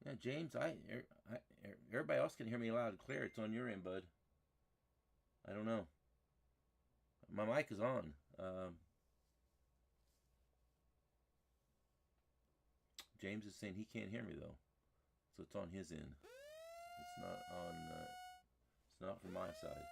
Yeah, James, everybody else can hear me loud and clear. It's on your end, bud. I don't know. My mic is on. James is saying he can't hear me though, so it's on his end. It's not on. It's not from my side.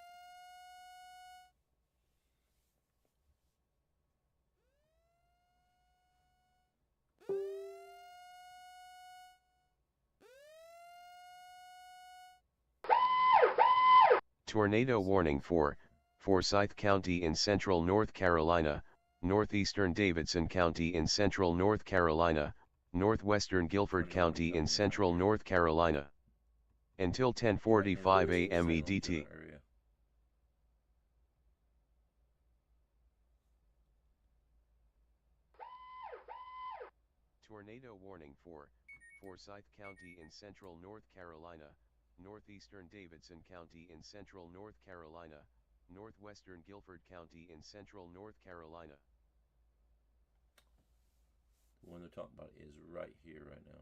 Tornado warning for Forsyth County in central North Carolina, northeastern Davidson County in central North Carolina, northwestern Guilford County in central North Carolina. Until 10:45 a.m. EDT. Tornado warning for Forsyth County in central North Carolina, northeastern Davidson County in central North Carolina, northwestern Guilford County in central North Carolina. The one they're talking about is right here, right now.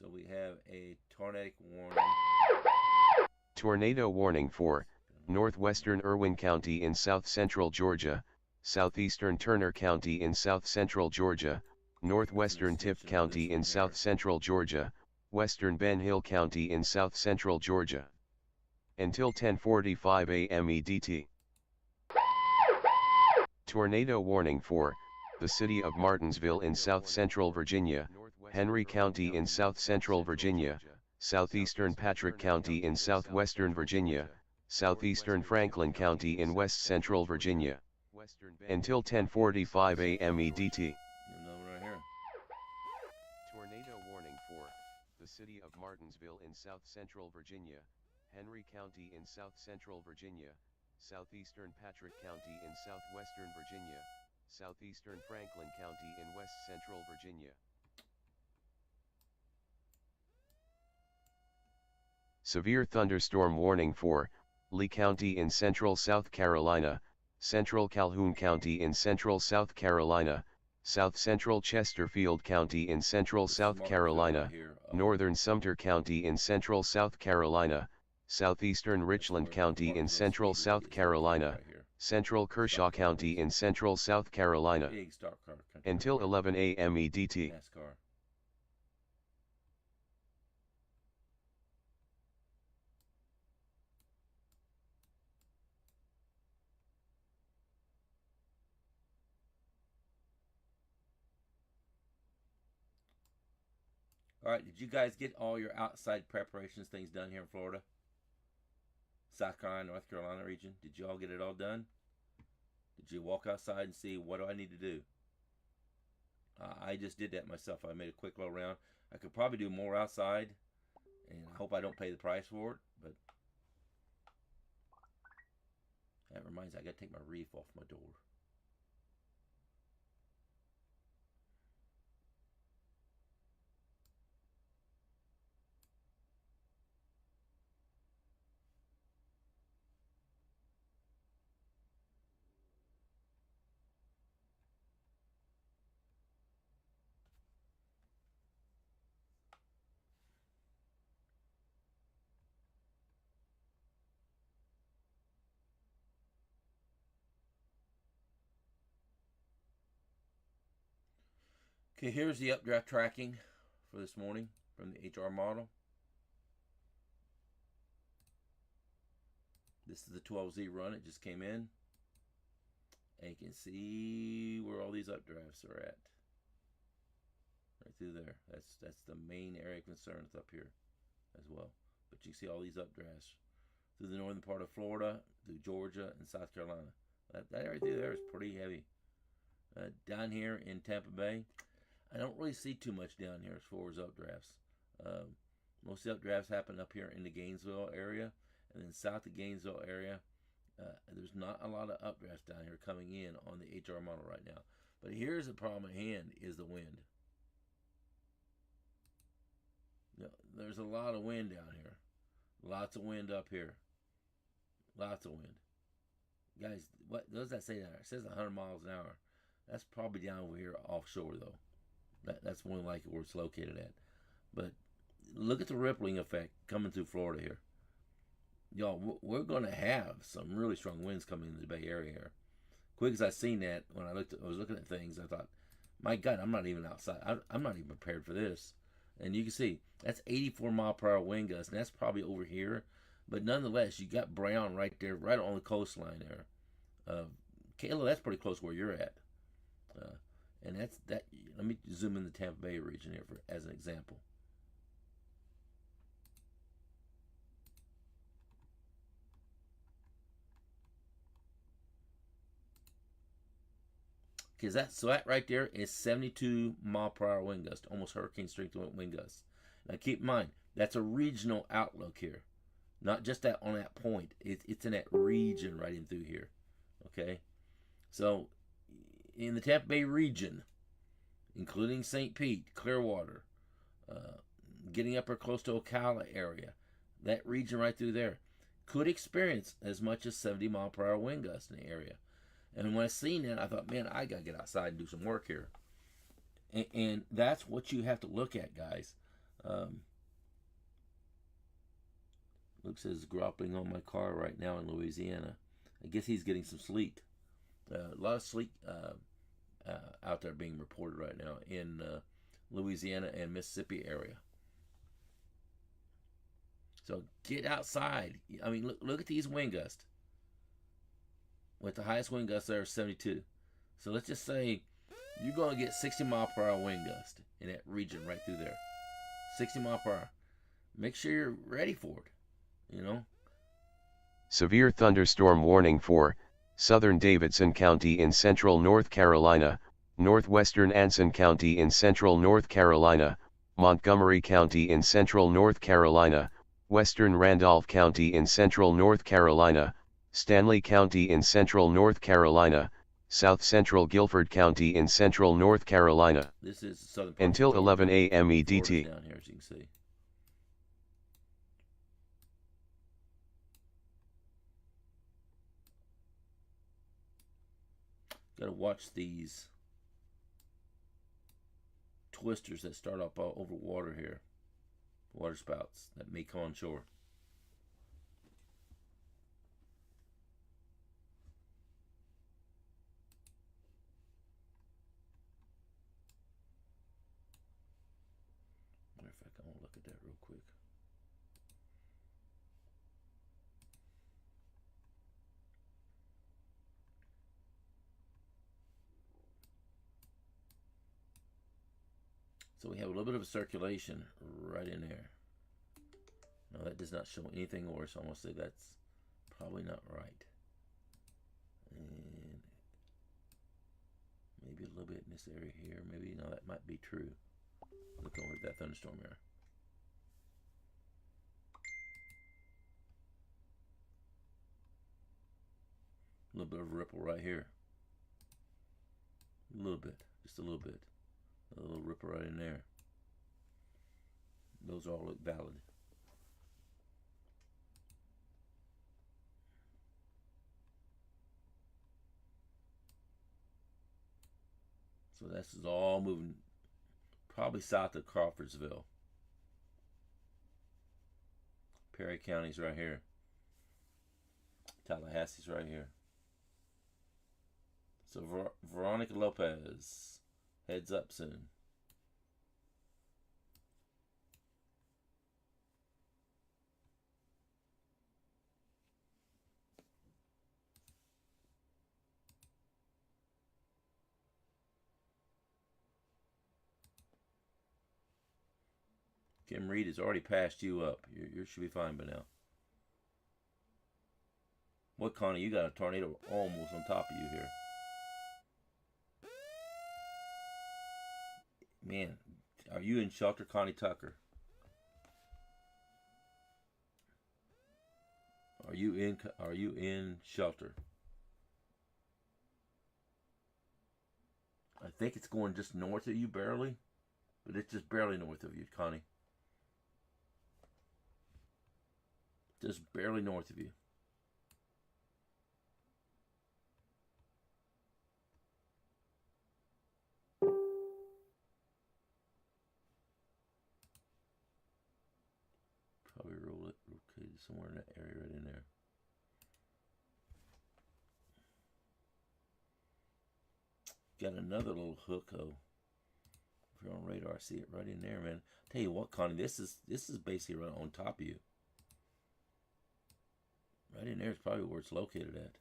So we have a tornadic warning. Tornado warning for northwestern Irwin County in south central Georgia, southeastern Turner County in south central Georgia, northwestern Tift County in south central Georgia, western Ben Hill County in south central Georgia. Until 10:45 a.m. EDT. Tornado warning for the city of Martinsville in south central Virginia, Henry County in south central Virginia, southeastern Patrick County in southwestern Virginia, southeastern Franklin County in west central Virginia. Until 10:45 a.m. EDT. Right here. Tornado warning for the city of Martinsville in south central Virginia, Henry County in south central Virginia, southeastern Patrick County in southwestern Virginia, southeastern Franklin County in west central Virginia. Severe thunderstorm warning for Lee County in central South Carolina, central Calhoun County in central South Carolina, south central Chesterfield County in central South Carolina, northern Sumter County in central South Carolina, southeastern Richland County in central South Carolina, central Kershaw County in central South Carolina. Until 11 a.m. EDT. All right, did you guys get all your outside preparations things done here in Florida? South Carolina, North Carolina region? Did you all get it all done? Did you walk outside and see what do I need to do? I just did that myself. I made a quick little round. I could probably do more outside, and I hope I don't pay the price for it. But That reminds me, I got to take my reef off my door. Okay, here's the updraft tracking for this morning from the HR model. This is the 12Z run. It just came in. And you can see where all these updrafts are at. Right through there. That's the main area of concern. It's up here as well. But you see all these updrafts through the northern part of Florida, through Georgia and South Carolina. That area through there is pretty heavy. Down here in Tampa Bay, I don't really see too much down here as far as updrafts. Most of the updrafts happen up here in the Gainesville area, and then south of Gainesville area. There's not a lot of updrafts down here coming in on the HR model right now. But here's the problem at hand: is the wind. There's a lot of wind down here. Lots of wind up here. Lots of wind. Guys, what does that say down there? It says 100 miles an hour. That's probably down over here offshore, though. That's more than likely where it's located at. But look at the rippling effect coming through Florida here. Y'all, we're going to have some really strong winds coming into the Bay Area here. Quick as I seen that, when I was looking at things, I thought, my God, I'm not even outside. I'm not even prepared for this. And you can see, that's 84 mile per hour wind gusts, and that's probably over here. But nonetheless, you got Brown right there, right on the coastline there. Kayla, that's pretty close where you're at. And that's that. Let me zoom in the Tampa Bay region here as an example. So that right there is 72 mile per hour wind gust, almost hurricane strength wind gusts. Now keep in mind, that's a regional outlook here, not just that on that point. It's in that region right in through here. Okay, so in the Tampa Bay region, including St. Pete, Clearwater, getting up or close to Ocala area, that region right through there could experience as much as 70 mile per hour wind gusts in the area. And when I seen that, I thought, man, I got to get outside and do some work here. And that's what you have to look at, guys. Luke says, grappling on my car right now in Louisiana. I guess he's getting some sleet. A lot of sleet out there being reported right now in Louisiana and Mississippi area. So get outside. I mean, look at these wind gusts. With the highest wind gust there is 72. So let's just say you're going to get 60 mile per hour wind gust in that region right through there. 60 mile per hour. Make sure you're ready for it, you know. Severe thunderstorm warning for southern Davidson County in central North Carolina, northwestern Anson County in central North Carolina, Montgomery County in central North Carolina, western Randolph County in central North Carolina, Stanley County in central North Carolina, south central Guilford County in central North Carolina. This is southern until 11 a.m. EDT. Down here, as you can see. Got to watch these twisters that start up over water here. Water spouts that may come on shore. Matter of fact, I want to look at that real quick. So we have a little bit of a circulation right in there. No, that does not show anything worse. I'm going to say that's probably not right. And maybe a little bit in this area here. Maybe, no, that might be true. Look over at that thunderstorm there. A little bit of ripple right here. A little bit, just a little bit. A little ripple right in there. Those all look valid. So this is all moving probably south of Crawfordsville. Perry County's right here. Tallahassee's right here. So Veronica Lopez, heads up soon. Kim Reed has already passed you up. You should be fine by now. What, Connie? You got a tornado almost on top of you here. Man, are you in shelter, Connie Tucker? Are you in shelter? I think it's going just north of you, barely. But it's just barely north of you, Connie. Just barely north of you. Probably roll it located somewhere in that area right in there. Got another little hook, oh. If you're on radar, see it right in there, man. Tell you what, Connie, this is basically right on top of you. Right in there is probably where it's located at.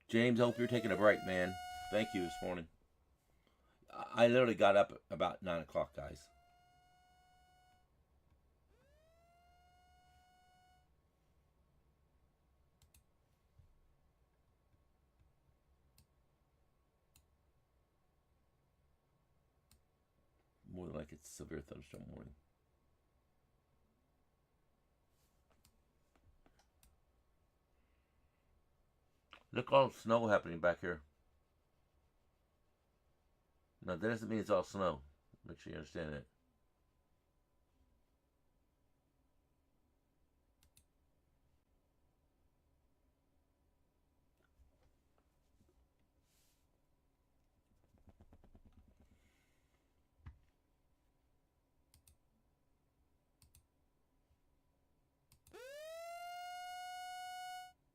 James, I hope you're taking a break, man. Thank you this morning. I literally got up about 9 o'clock, guys. More like it's severe thunderstorm warning. Look, all snow happening back here. Now, that doesn't mean it's all snow. Make sure you understand that.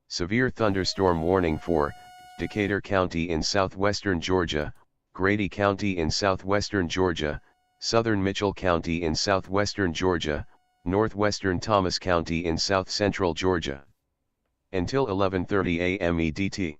Severe thunderstorm warning for Decatur County in southwestern Georgia, Grady County in southwestern Georgia, southern Mitchell County in southwestern Georgia, northwestern Thomas County in south central Georgia. Until 11:30 a.m. EDT.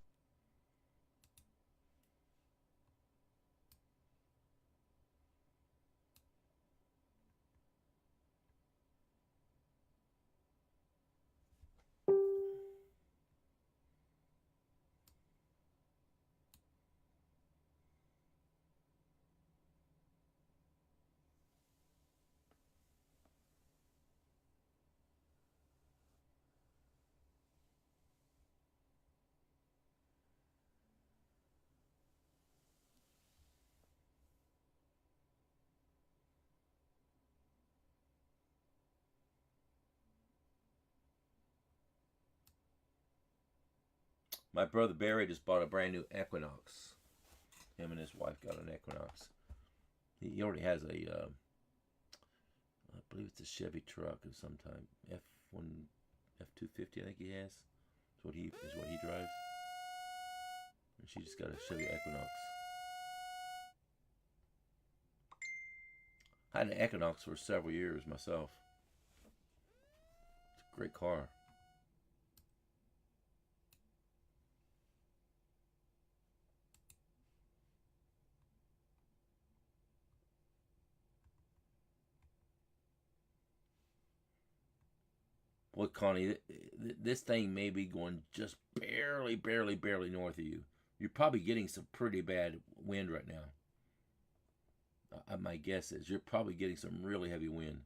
My brother Barry just bought a brand new Equinox. Him and his wife got an Equinox. He already has a, I believe it's a Chevy truck of some type. F-250, I think he has. Is what he drives. And she just got a Chevy Equinox. I had an Equinox for several years myself. It's a great car. Well, Connie, this thing may be going just barely, barely, barely north of you. You're probably getting some pretty bad wind right now. My guess is you're probably getting some really heavy wind.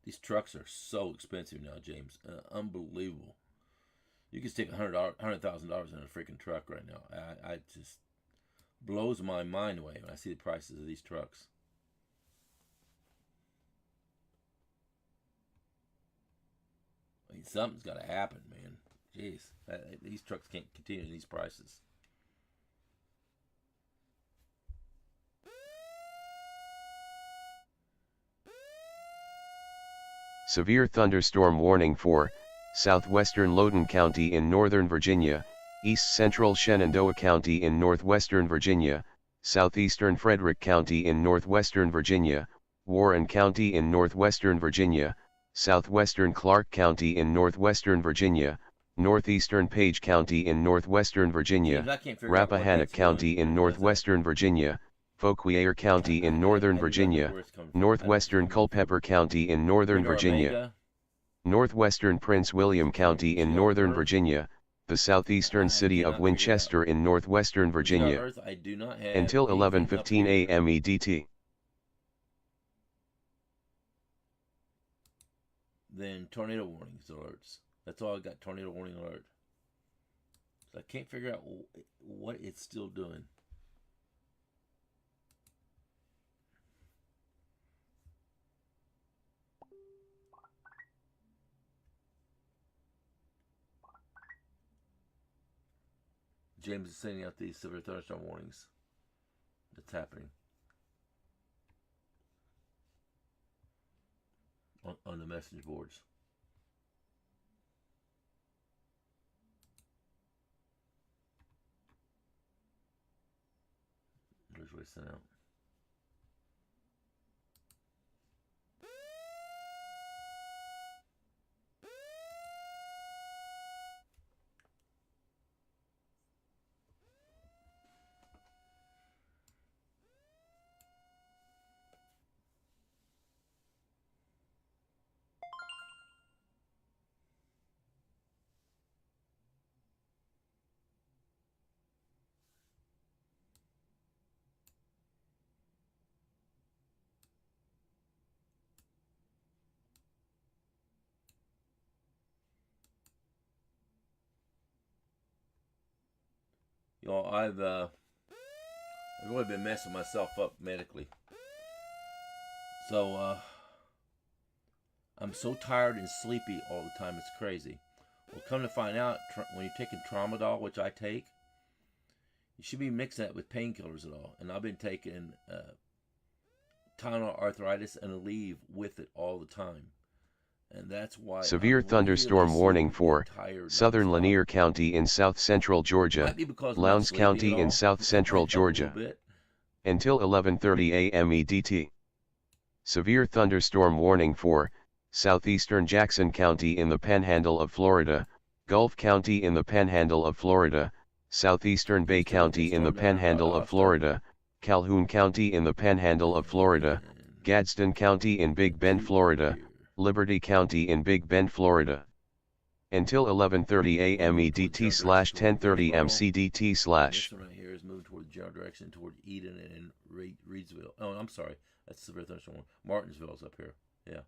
These trucks are so expensive now, James. Unbelievable. You can stick $100,000 in a freaking truck right now. I just blows my mind away when I see the prices of these trucks. I mean, something's got to happen, man. Jeez, these trucks can't continue at these prices. Severe thunderstorm warning for southwestern Loudoun County in Northern Virginia, east central Shenandoah County in northwestern Virginia, southeastern Frederick County in northwestern Virginia, Warren County in northwestern Virginia, southwestern Clark County in northwestern Virginia, northeastern Page County in northwestern Virginia, Rappahannock County in northwestern Virginia, Fauquier County in northern Virginia, northwestern Culpeper County in northern Virginia, northwestern Prince William County in northern Virginia, the southeastern city of Winchester in northwestern Virginia, until 11:15 a.m. EDT. Then tornado warnings alerts. That's all I got, tornado warning alert. So I can't figure out what it's still doing. James is sending out these severe thunderstorm warnings. That's happening on the message boards. Here's what I sent out. Y'all, I've really been messing myself up medically. So I'm so tired and sleepy all the time. It's crazy. Well, come to find out, when you're taking Tramadol, which I take, you should be mixing that with painkillers at all. And I've been taking Tylenol arthritis and Aleve with it all the time. And that's why severe thunderstorm warning for southern Lanier County in south central Georgia, Lowndes County in south central Georgia, until 11:30 a.m. EDT. Severe thunderstorm warning for southeastern Jackson County in the Panhandle of Florida, Gulf County in the Panhandle of Florida, southeastern Bay County in the Panhandle of Florida, Calhoun County in the Panhandle of Florida, Gadsden County in Big Bend, Florida, Liberty County in Big Bend, Florida. Until 11:30 a.m. EDT/10:30 MCDT/. This one right here is moving toward the general direction toward Eden and Reidsville. Oh, I'm sorry. That's the severe thunderstorm. Martinsville's up here. Yeah.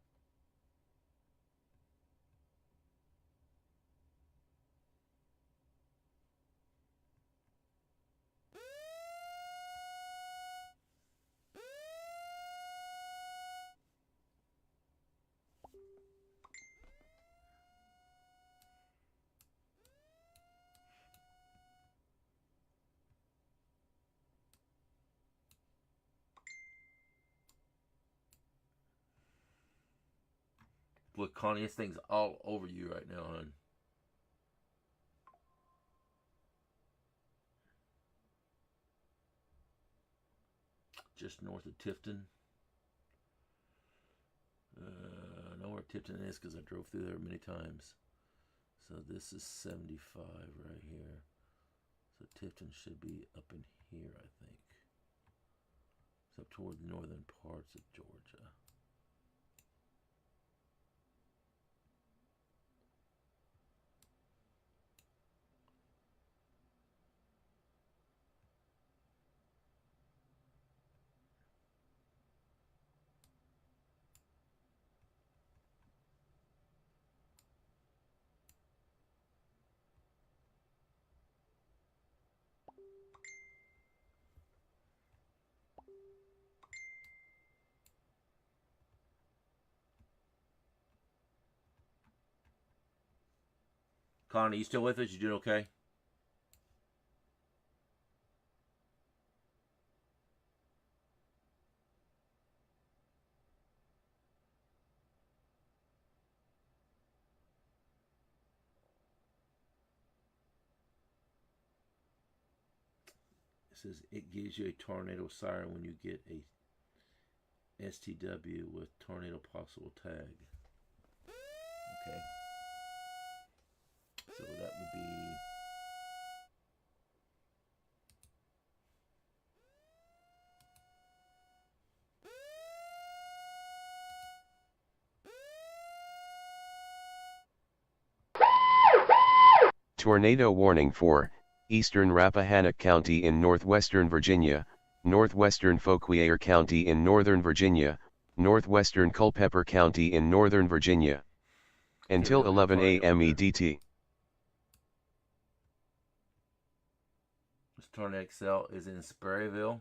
Look, Connie, this thing's all over you right now, hon. Just north of Tifton. I know where Tifton is because I drove through there many times. So this is 75 right here. So Tifton should be up in here, I think. It's up toward the northern parts of Georgia. Connie, you still with us? You doing okay? It says it gives you a tornado siren when you get a STW with tornado possible tag. Okay. So that would be Tornado warning for eastern Rappahannock County in northwestern Virginia, northwestern Fauquier County in northern Virginia, northwestern Culpeper County in northern Virginia. Until 11 a.m. EDT. This Tornado Excel is in Sperryville.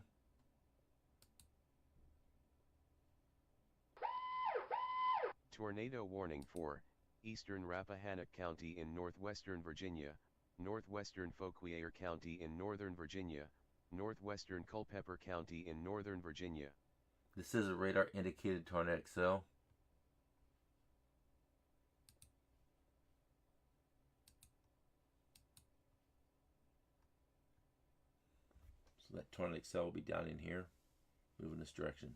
Tornado warning for eastern Rappahannock County in northwestern Virginia, northwestern Fauquier County in northern Virginia, northwestern Culpeper County in northern Virginia. This is a radar indicated Tornado Excel. So that Tornado Excel will be down in here, moving this direction.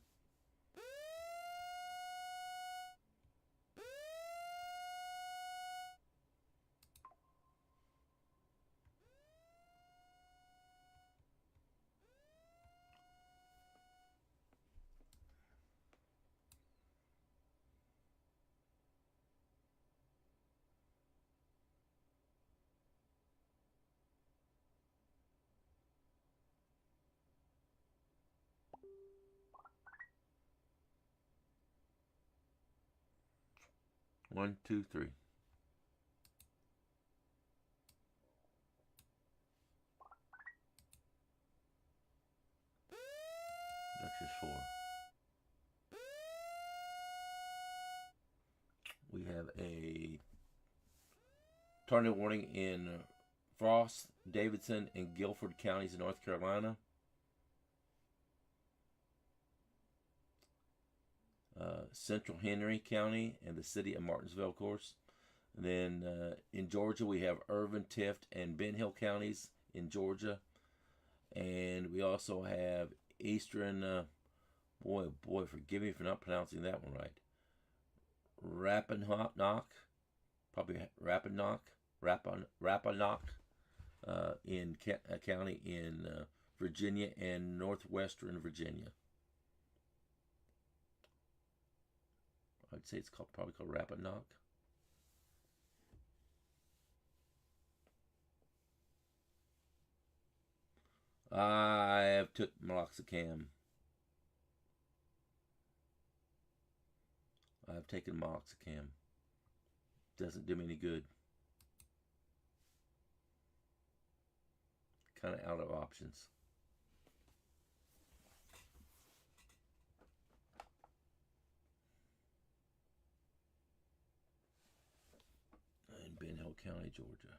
One, two, three. Lectures 4. We have a tornado warning in Frost, Davidson, and Guilford counties in North Carolina. Central Henry County and the city of Martinsville, of course. And then in Georgia, we have Irvin, Tift, and Ben Hill counties in Georgia. And we also have eastern, boy, forgive me for not pronouncing that one right. Rappahannock, probably Rappahannock in county in Virginia and northwestern Virginia. I'd say it's probably called Rappahannock. I have took meloxicam. I've taken meloxicam. Doesn't do me any good. Kind of out of options. In Ben Hill County, Georgia.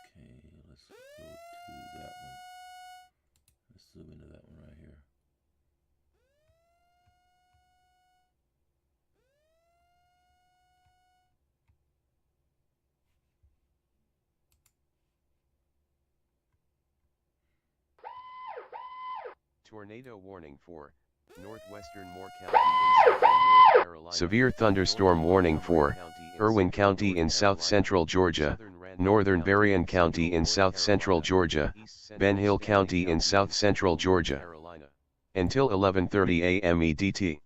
Okay, let's go to that one. zoom into that one right here. Tornado warning for northwestern Moore County in central North Carolina. Severe thunderstorm warning for Irwin County in south central Georgia, northern Berrien County in south central Georgia, Ben Hill County in south central Georgia. Until 11:30 a.m. EDT.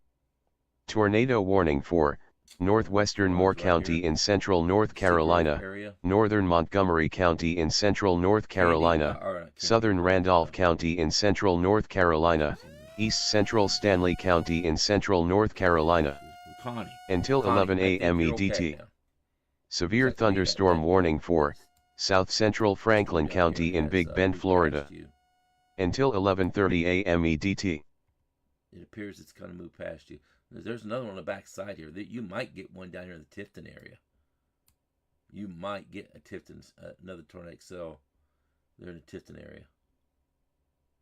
Tornado warning for northwestern Moore County in central North Carolina, northern Montgomery County in central North Carolina, southern Randolph County in central North Carolina, east central Stanley County in central North Carolina. Until 11 a.m. EDT. Severe thunderstorm warning for south central Franklin County in Big Bend, Florida. Until 11:30 a.m. EDT. It appears it's going to move past you. There's another one on the back side here. That you might get one down here in the Tifton area. You might get a Tifton, another tornadic cell there in the Tifton area.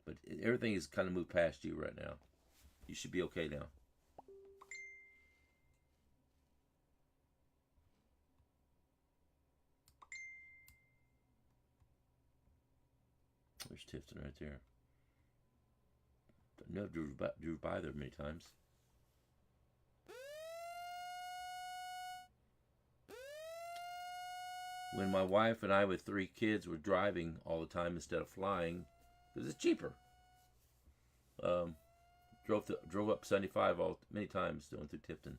But everything is kind of moved past you right now. You should be okay now. There's Tifton right there. I know I've drew by there many times. When my wife and I with 3 kids were driving all the time instead of flying, because it's cheaper. Drove up 75 many times going through Tifton.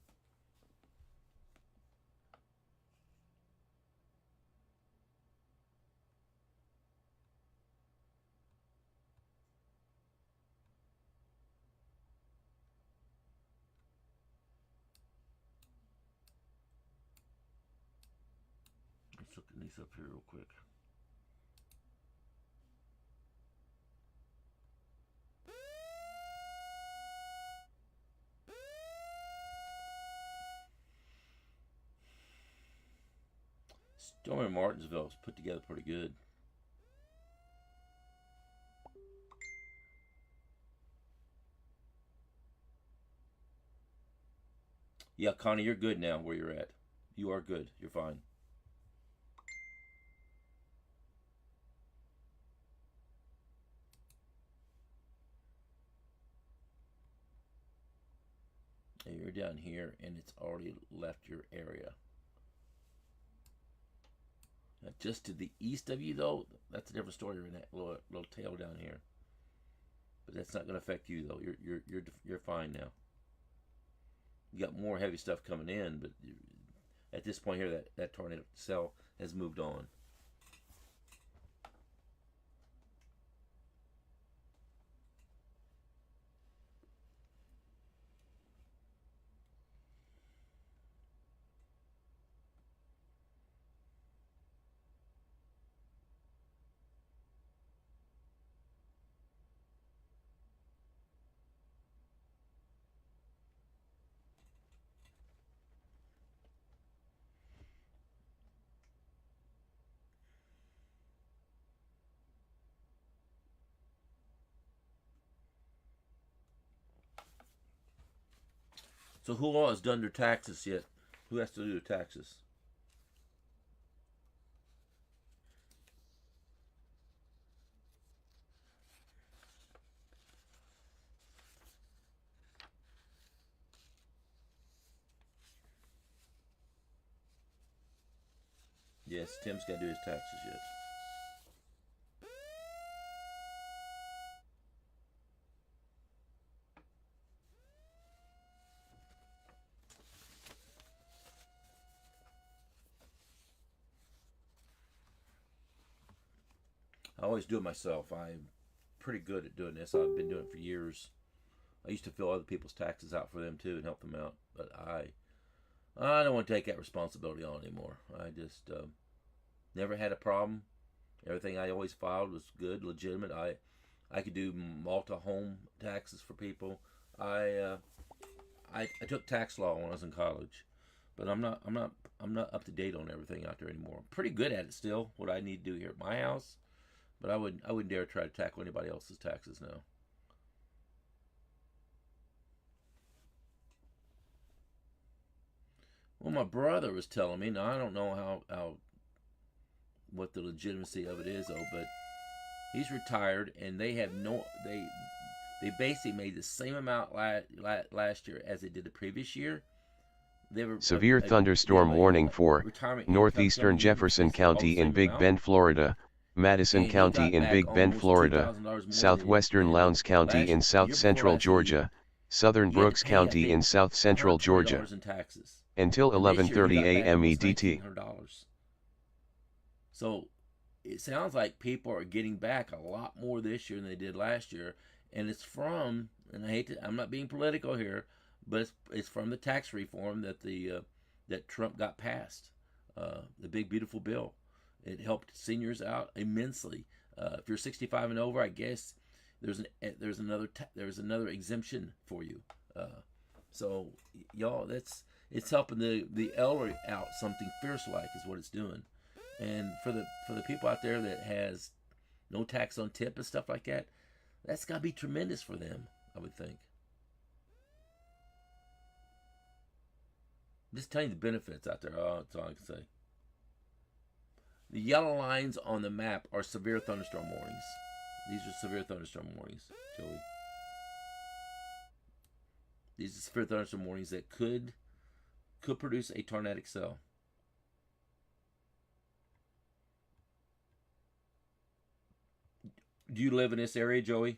Let's look at these up here real quick. Storm in Martinsville is put together pretty good. Yeah, Connie, you're good now where you're at. You are good. You're fine. And you're down here, and it's already left your area. Now, just to the east of you, though, that's a different story. You're in that little tail down here, but that's not going to affect you, though. You're fine now. You got more heavy stuff coming in, but at this point here, that tornado cell has moved on. So who all has done their taxes yet? Who has to do their taxes? Yes, Tim's got to do his taxes yet. I always do it myself. I'm pretty good at doing this. I've been doing it for years. I used to fill other people's taxes out for them too and help them out, but I don't want to take that responsibility on anymore. I just never had a problem. Everything I always filed was good, legitimate. I could do multi-home taxes for people. I took tax law when I was in college, but I'm not up to date on everything out there anymore. I'm pretty good at it still. What I need to do here at my house, but I wouldn't dare try to tackle anybody else's taxes now. Well, my brother was telling me. Now I don't know how what the legitimacy of it is though, but he's retired and they have they basically made the same amount last year as they did the previous year. They have Severe thunderstorm warning for northeastern Jefferson County in Big Bend, Florida, Madison County in Big Bend, Florida, southwestern Lowndes County in south central Georgia, southern Brooks County in south central Georgia. Until 11:30 a.m. EDT. So it sounds like people are getting back a lot more this year than they did last year, and it's from, and I'm not being political here, but it's from the tax reform that that Trump got passed, the big beautiful bill. It helped seniors out immensely. If you're 65 and over, I guess there's another exemption for you. So y'all, it's helping the elderly out something fierce like is what it's doing. And for the people out there that has no tax on tip and stuff like that, that's got to be tremendous for them, I would think. Just telling you the benefits out there. That's all I can say. The yellow lines on the map are severe thunderstorm warnings. These are severe thunderstorm warnings, Joey. These are severe thunderstorm warnings that could produce a tornadic cell. Do you live in this area, Joey?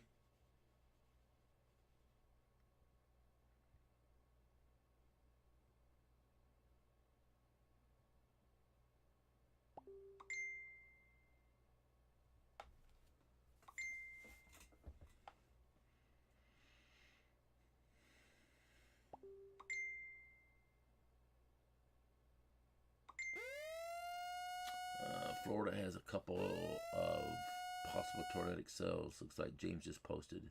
Florida has a couple of possible tornadic cells. Looks like James just posted.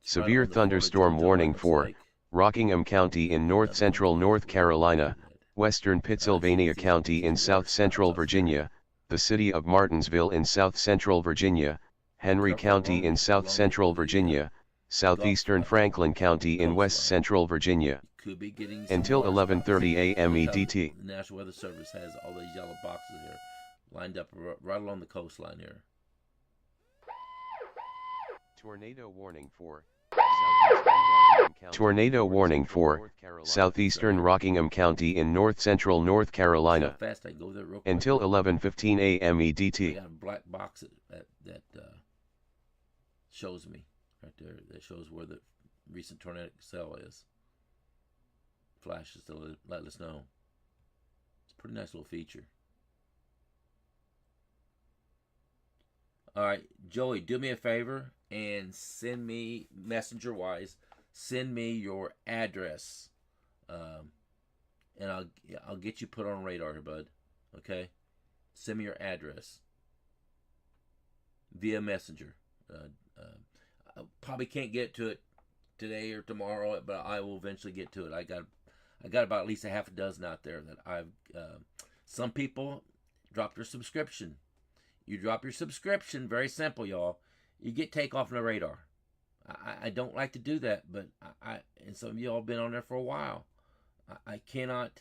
Severe thunderstorm warning for Rockingham County in north central North Carolina, western Pittsylvania County in south central Virginia, the city of Martinsville in south central Virginia, Henry County in south central Virginia, southeastern Franklin County in west central Virginia. Until 11:30 a.m. EDT. The National Weather Service has all these yellow boxes here lined up right along the coastline here. Tornado warning for southeastern Rockingham County in north central North Carolina. So fast I can go there real quick. Until 11:15 a.m. EDT. I got a black box that shows me right there. That shows where the recent tornadic cell is. Flashes to let us know. It's a pretty nice little feature. All right, Joey, do me a favor and send me, messenger wise, send me your address, and I'll get you put on radar here, bud. Okay, send me your address via messenger. I probably can't get to it today or tomorrow, but I will eventually get to it. I got about at least a half a dozen out there that I've. Some people drop their subscription. You drop your subscription, very simple, y'all. You get take off the radar. I don't like to do that, but and some of y'all been on there for a while. I cannot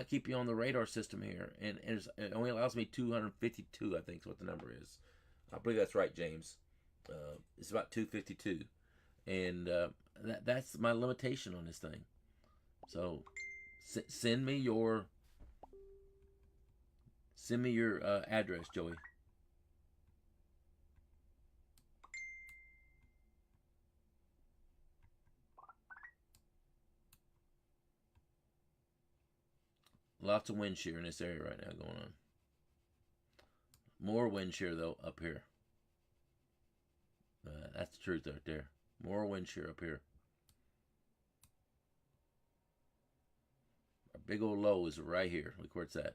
keep you on the radar system here, and it only allows me 252. I think is what the number is. I believe that's right, James. It's about 252, and that's my limitation on this thing. So send me your address, Joey. Lots of wind shear in this area right now going on. More wind shear though up here. That's the truth right there. More wind shear up here. Our big old low is right here. Look where it's at.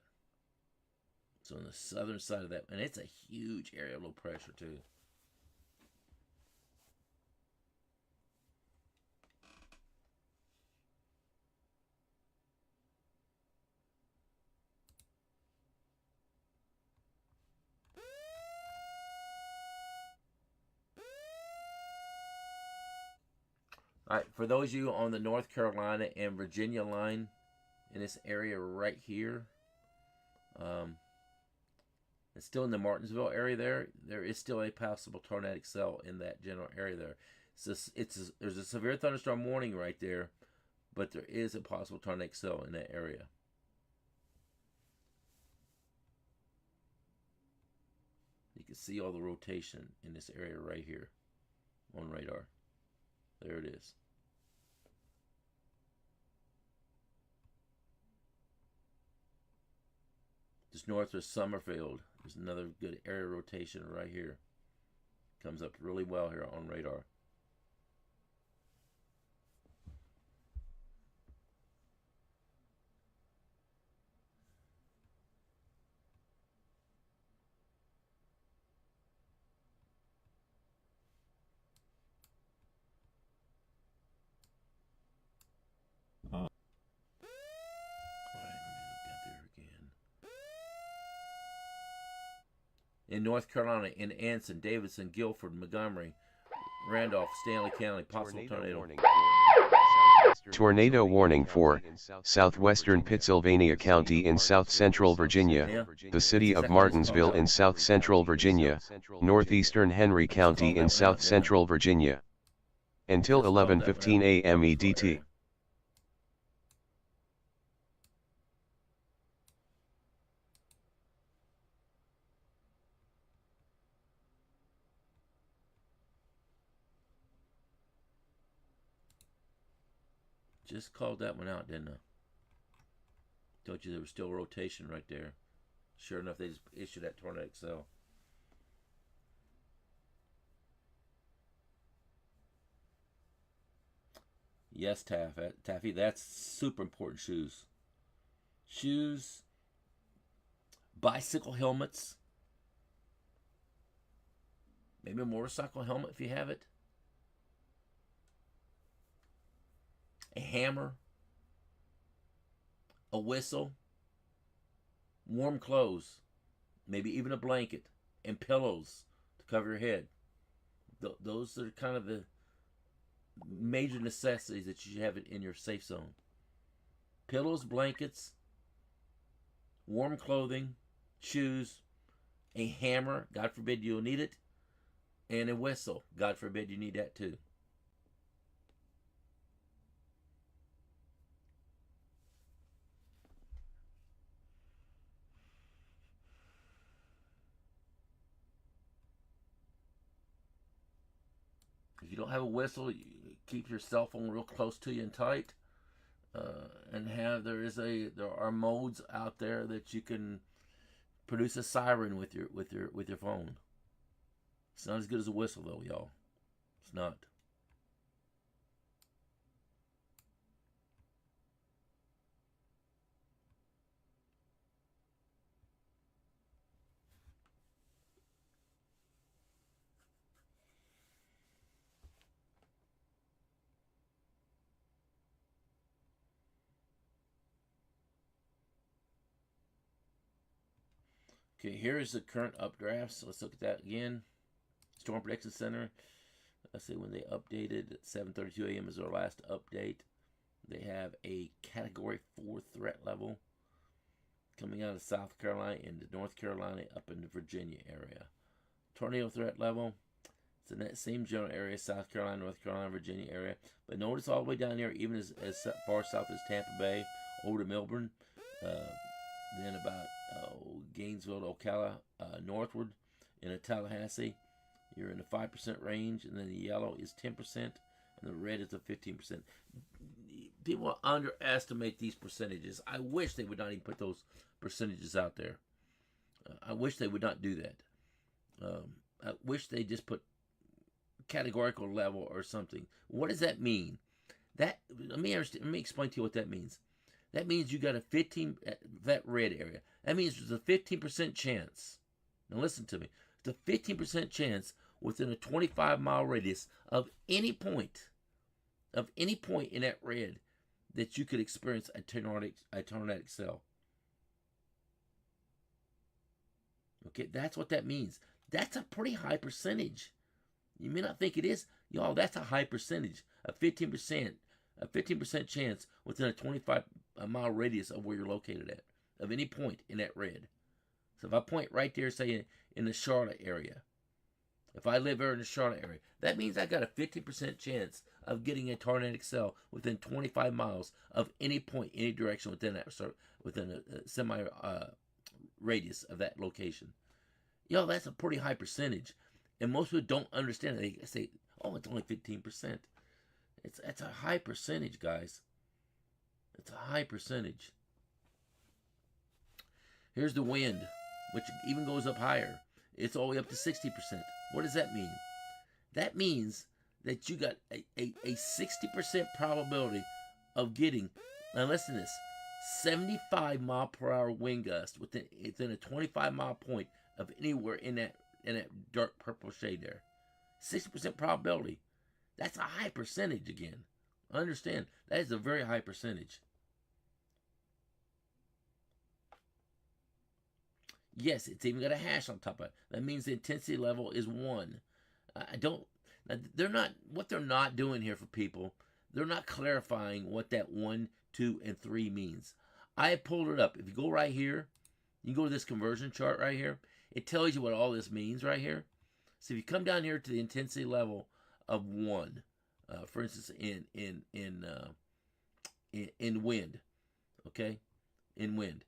So on the southern side of that, and it's a huge area of low pressure too. All right, for those of you on the North Carolina and Virginia line, in this area right here, it's still in the Martinsville area. There is still a possible tornadic cell in that general area there. There's a severe thunderstorm warning right there, but there is a possible tornadic cell in that area. You can see all the rotation in this area right here on radar. There it is. Just north of Summerfield, there's another good area rotation right here. Comes up really well here on radar. In North Carolina, in Anson, Davidson, Guilford, Montgomery, Randolph, Stanley County, possible tornado. Tornado warning for southwestern Pittsylvania County in south-central Virginia, the city of Martinsville in south-central Virginia, northeastern Henry County in south-central Virginia. Until 11:15 a.m. EDT. Just called that one out, didn't I? Told you there was still rotation right there. Sure enough, they just issued that tornadic cell. Yes, Taffy, that's super important. Shoes, bicycle helmets, maybe a motorcycle helmet if you have it, a hammer, a whistle, warm clothes, maybe even a blanket, and pillows to cover your head. Those are kind of the major necessities that you should have in your safe zone. Pillows, blankets, warm clothing, shoes, a hammer, God forbid you'll need it, and a whistle, God forbid you need that too. If you don't have a whistle, you keep your cell phone real close to you and tight. And there are modes out there that you can produce a siren with your phone. It's not as good as a whistle though, y'all. It's not. Okay, here is the current updrafts. Let's look at that again. Storm Prediction Center. Let's see when they updated. At 7:32 a.m. is their last update. They have a Category 4 threat level coming out of South Carolina into North Carolina up in the Virginia area. Tornado threat level. It's in that same general area, South Carolina, North Carolina, Virginia area. But notice all the way down there, even as far south as Tampa Bay, over to Melbourne. Then about Gainesville, Ocala, northward in Tallahassee, you're in the 5% range, and then the yellow is 10%, and the red is a 15%. People underestimate these percentages. I wish they would not even put those percentages out there. I wish they would not do that. I wish they just put categorical level or something. What does that mean? Let me explain to you what that means. That means you got a 15, that red area. That means there's a 15% chance. Now listen to me. It's a 15% chance within a 25-mile radius of any point in that red that you could experience a tornadic cell. Okay, that's what that means. That's a pretty high percentage. You may not think it is. Y'all, that's a high percentage. A 15% chance within a 25-mile radius of where you're located at, of any point in that red. So if I point right there, say in the Charlotte area, if I live there in the Charlotte area, that means I got a 50% chance of getting a tornadic cell within 25 miles of any point, any direction within a semi radius of that location. Yo, that's a pretty high percentage, and most people don't understand it. They say, "Oh, it's only 15%." That's a high percentage, guys. It's a high percentage. Here's the wind, which even goes up higher. It's all the way up to 60%. What does that mean? That means that you got a 60% probability of getting, now listen to this, 75 mile per hour wind gust within a 25-mile point of anywhere in that dark purple shade there. 60% probability. That's a high percentage again. Understand, that is a very high percentage. Yes, it's even got a hash on top of it. That means the intensity level is 1. What they're not doing here for people, they're not clarifying what that 1, 2, and 3 means. I pulled it up. If you go right here, you go to this conversion chart right here. It tells you what all this means right here. So if you come down here to the intensity level of 1, for instance, in wind, okay, in wind.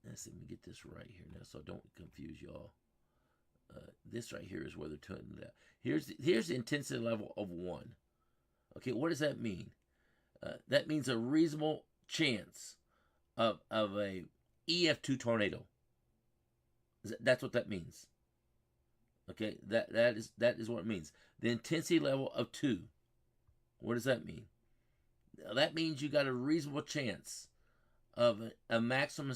Let's see, let me get this right here now, so don't confuse y'all. This right here is where they're turning that. Here's the intensity level of 1. Okay, what does that mean? That means a reasonable chance of a EF2 tornado. That's what that means. Okay, that is what it means. The intensity level of 2. What does that mean? That means you got a reasonable chance of a maximum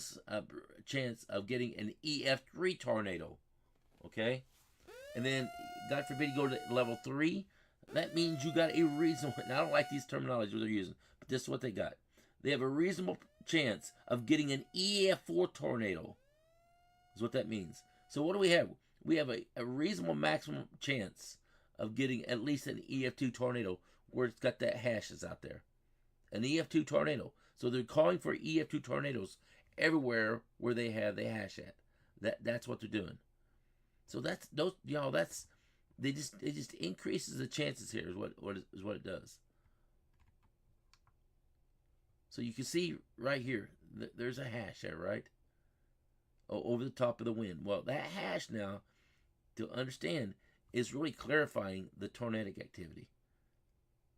chance of getting an EF3 tornado. Okay? And then, God forbid, you go to level 3. That means you got a reasonable, and I don't like these terminologies they're using, but this is what they got. They have a reasonable chance of getting an EF4 tornado. Is what that means. So what do we have? We have a reasonable maximum chance of getting at least an EF2 tornado where it's got that hashes out there. An EF2 tornado. So they're calling for EF2 tornadoes everywhere where they have the hash at. That's what they're doing. So that's those, y'all. That's it just increases the chances here. Is what it does. So you can see right here, there's a hash there, right? Over the top of the wind. Well, that hash now, to understand, is really clarifying the tornadic activity.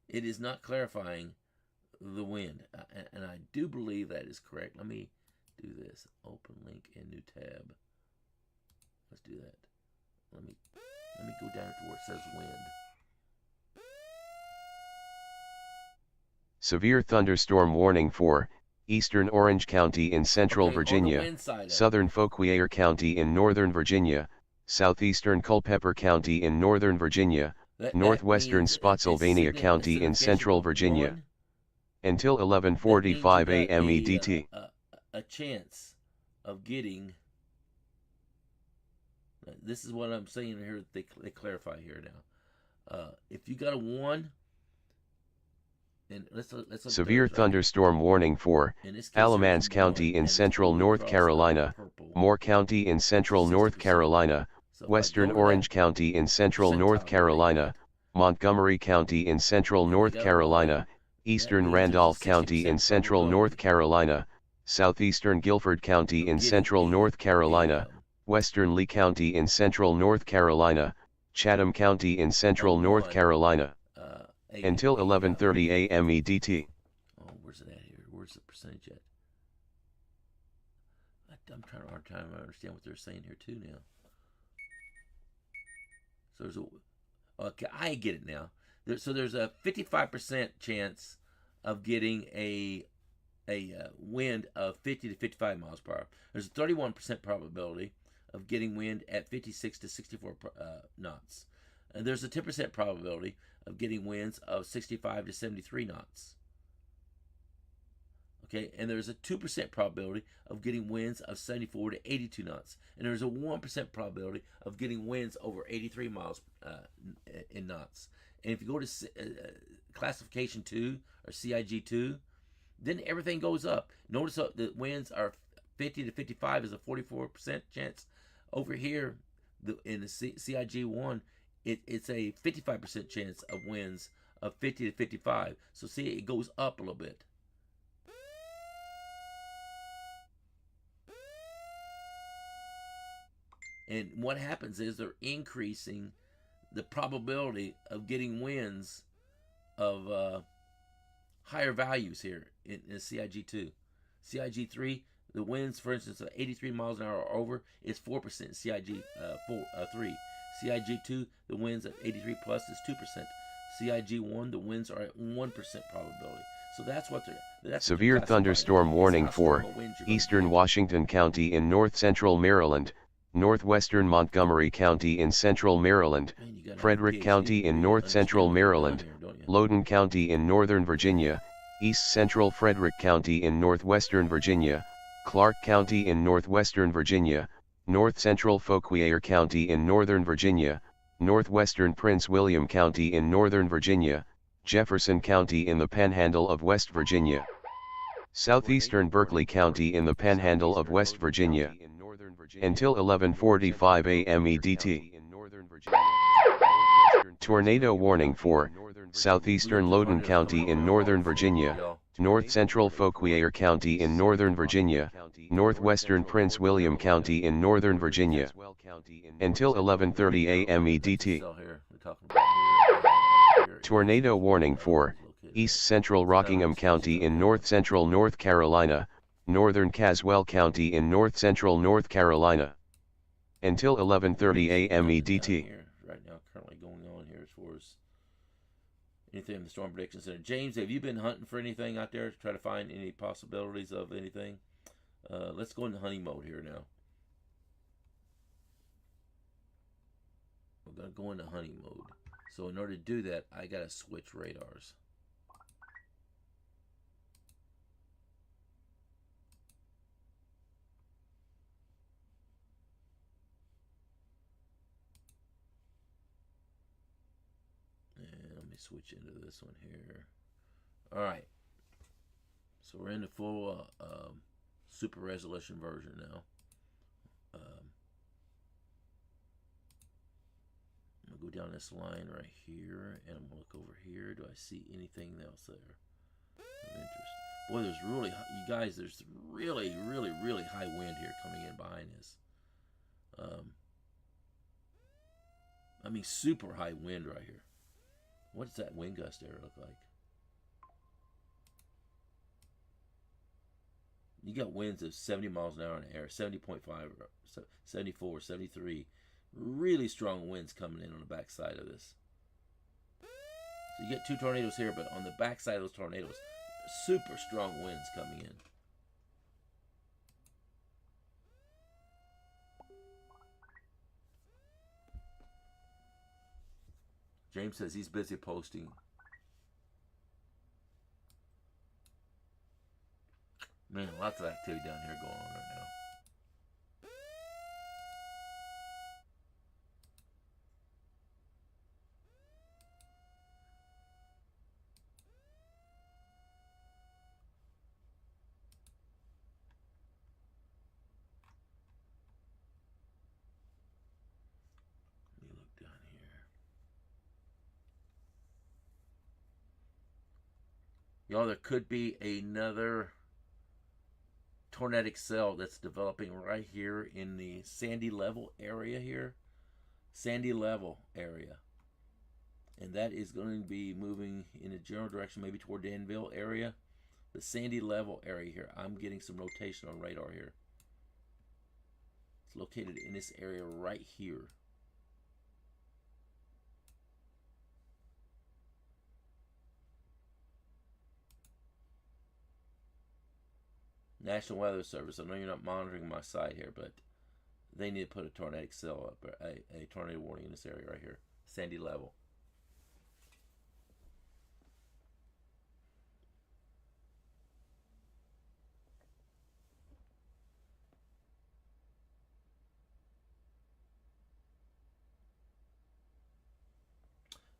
It is not clarifying the wind, and I do believe that is correct. Let me do this. Open link in new tab. Let's do that. Let me go down to where it says wind. Severe thunderstorm warning for Eastern Orange County in Central Virginia, Southern Fauquier County in Northern Virginia, Southeastern Culpeper County in Northern Virginia, Northwestern Spotsylvania County in Central Virginia. Until 11:45 a.m. EDT. A chance of getting. This is what I'm saying here. They clarify here now. If you got a 1. And let's severe thunderstorm warning for Alamance County in central North Carolina, Moore County in central North Carolina, Western Orange County in central North Carolina, Montgomery County in central North Carolina, Eastern Randolph County in central North Carolina, Southeastern Guilford County in central North Carolina, Western Lee County in central North Carolina, Chatham County in central North Carolina. Until 11:30 a.m. EDT. Oh, where's it at here? Where's the percentage at? I'm trying to hard time to understand what they're saying here too now. So there's okay, I get it now. So there's a 55% chance of getting a wind of 50 to 55 miles per hour. There's a 31% probability of getting wind at 56 to 64 knots. And there's a 10% probability of getting winds of 65 to 73 knots. Okay, and there's a 2% probability of getting winds of 74 to 82 knots, and there's a 1% probability of getting winds over 83 miles in knots. And if you go to classification 2 or CIG 2, then everything goes up. Notice the winds are 50 to 55 is a 44% chance. Over here, in the CIG 1, it's a 55% chance of winds of 50 to 55. So see, it goes up a little bit. And what happens is they're increasing the probability of getting winds of higher values here in CIG2. CIG3, the winds, for instance, of 83 miles an hour or over is 4%. CIG3. CIG2, the winds at 83 plus is 2%. CIG1, the winds are at 1% probability. So that's what they're. Severe thunderstorm warning for eastern Washington County in north central Maryland, northwestern Montgomery County in central Maryland, Frederick County in north central Maryland, Loudoun County in northern Virginia, east central Frederick County in northwestern Virginia, Clark County in northwestern Virginia, north central Fauquier County in northern Virginia, northwestern Prince William County in northern Virginia, Jefferson County in the Panhandle of West Virginia, southeastern Berkeley County in the Panhandle of West Virginia, until 11:45 a.m. EDT. Tornado warning for southeastern Loudoun County in northern Virginia, north central Fauquier County in northern Virginia, northwestern Prince William County in northern Virginia, until 11:30 a.m. EDT. Tornado warning for east central Rockingham County in north central North Carolina, northern Caswell County in north central North Carolina, until 11:30 a.m. EDT. Right now, currently going on here as far as anything in the Storm Prediction Center. James, have you been hunting for anything out there to try to find any possibilities of anything? Let's go into hunting mode here now. We're going to go into hunting mode. So in order to do that, I got to switch radars. And let me switch into this one here. All right. So we're in the full super resolution version now. I'm going to go down this line right here, and I'm going to look over here. Do I see anything else there of interest? Boy, there's really, you guys, there's really, really, really high wind here coming in behind this. I mean, super high wind right here. What does that wind gust area look like? You got winds of 70 miles an hour in the air, 70.5, 74, 73. Really strong winds coming in on the backside of this. So you get two tornadoes here, but on the backside of those tornadoes, super strong winds coming in. James says he's busy posting. Man, lots of activity down here going on right now. Let me look down here. Y'all, there could be another tornadic cell that's developing right here in the Sandy Level area here. Sandy Level area. And that is going to be moving in a general direction, maybe toward Danville area. The Sandy Level area here. I'm getting some rotation on radar here. It's located in this area right here. National Weather Service, I know you're not monitoring my site here, but they need to put a tornadic cell up, or a tornado warning in this area right here. Sandy Level.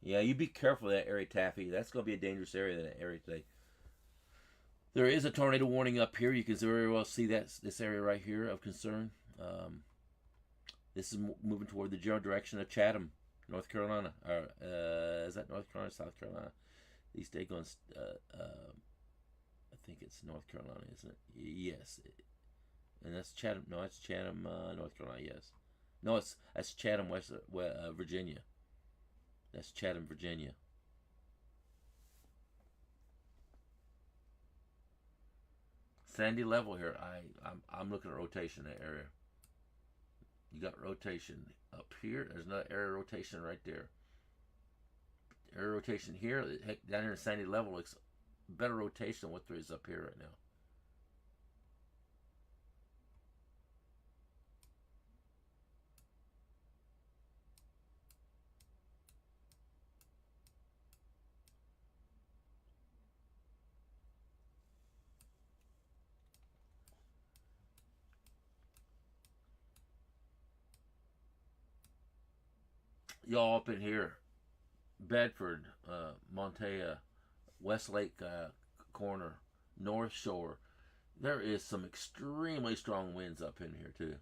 Yeah, you be careful of that area, Taffy. That's going to be a dangerous area, that area today. There is a tornado warning up here. You can very well see that this area right here of concern. This is moving toward the general direction of Chatham, North Carolina. Is that North Carolina, South Carolina? These days going, I think it's North Carolina, isn't it? Yes. And that's Chatham. No, it's Chatham, North Carolina. Yes. No, that's Chatham, Virginia. That's Chatham, Virginia. Sandy level here. I'm looking at rotation in that area. You got rotation up here. There's another area rotation right there. Area rotation here. Down here in sandy level looks better rotation than what there is up here right now. Y'all up in here, Bedford, Montea, Westlake corner, North Shore. There is some extremely strong winds up in here too.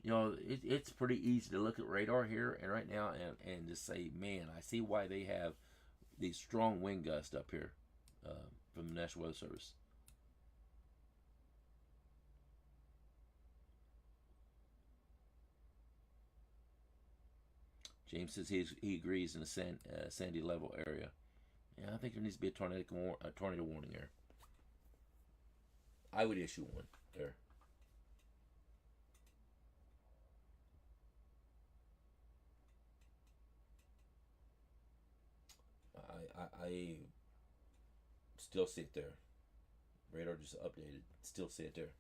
You know, it's pretty easy to look at radar here and right now and just say, man, I see why they have these strong wind gusts up here from the National Weather Service. James says he agrees in the sandy level area. Yeah, I think there needs to be a tornado warning there. I would issue one there. I still see it there. Radar just updated. Still see it there.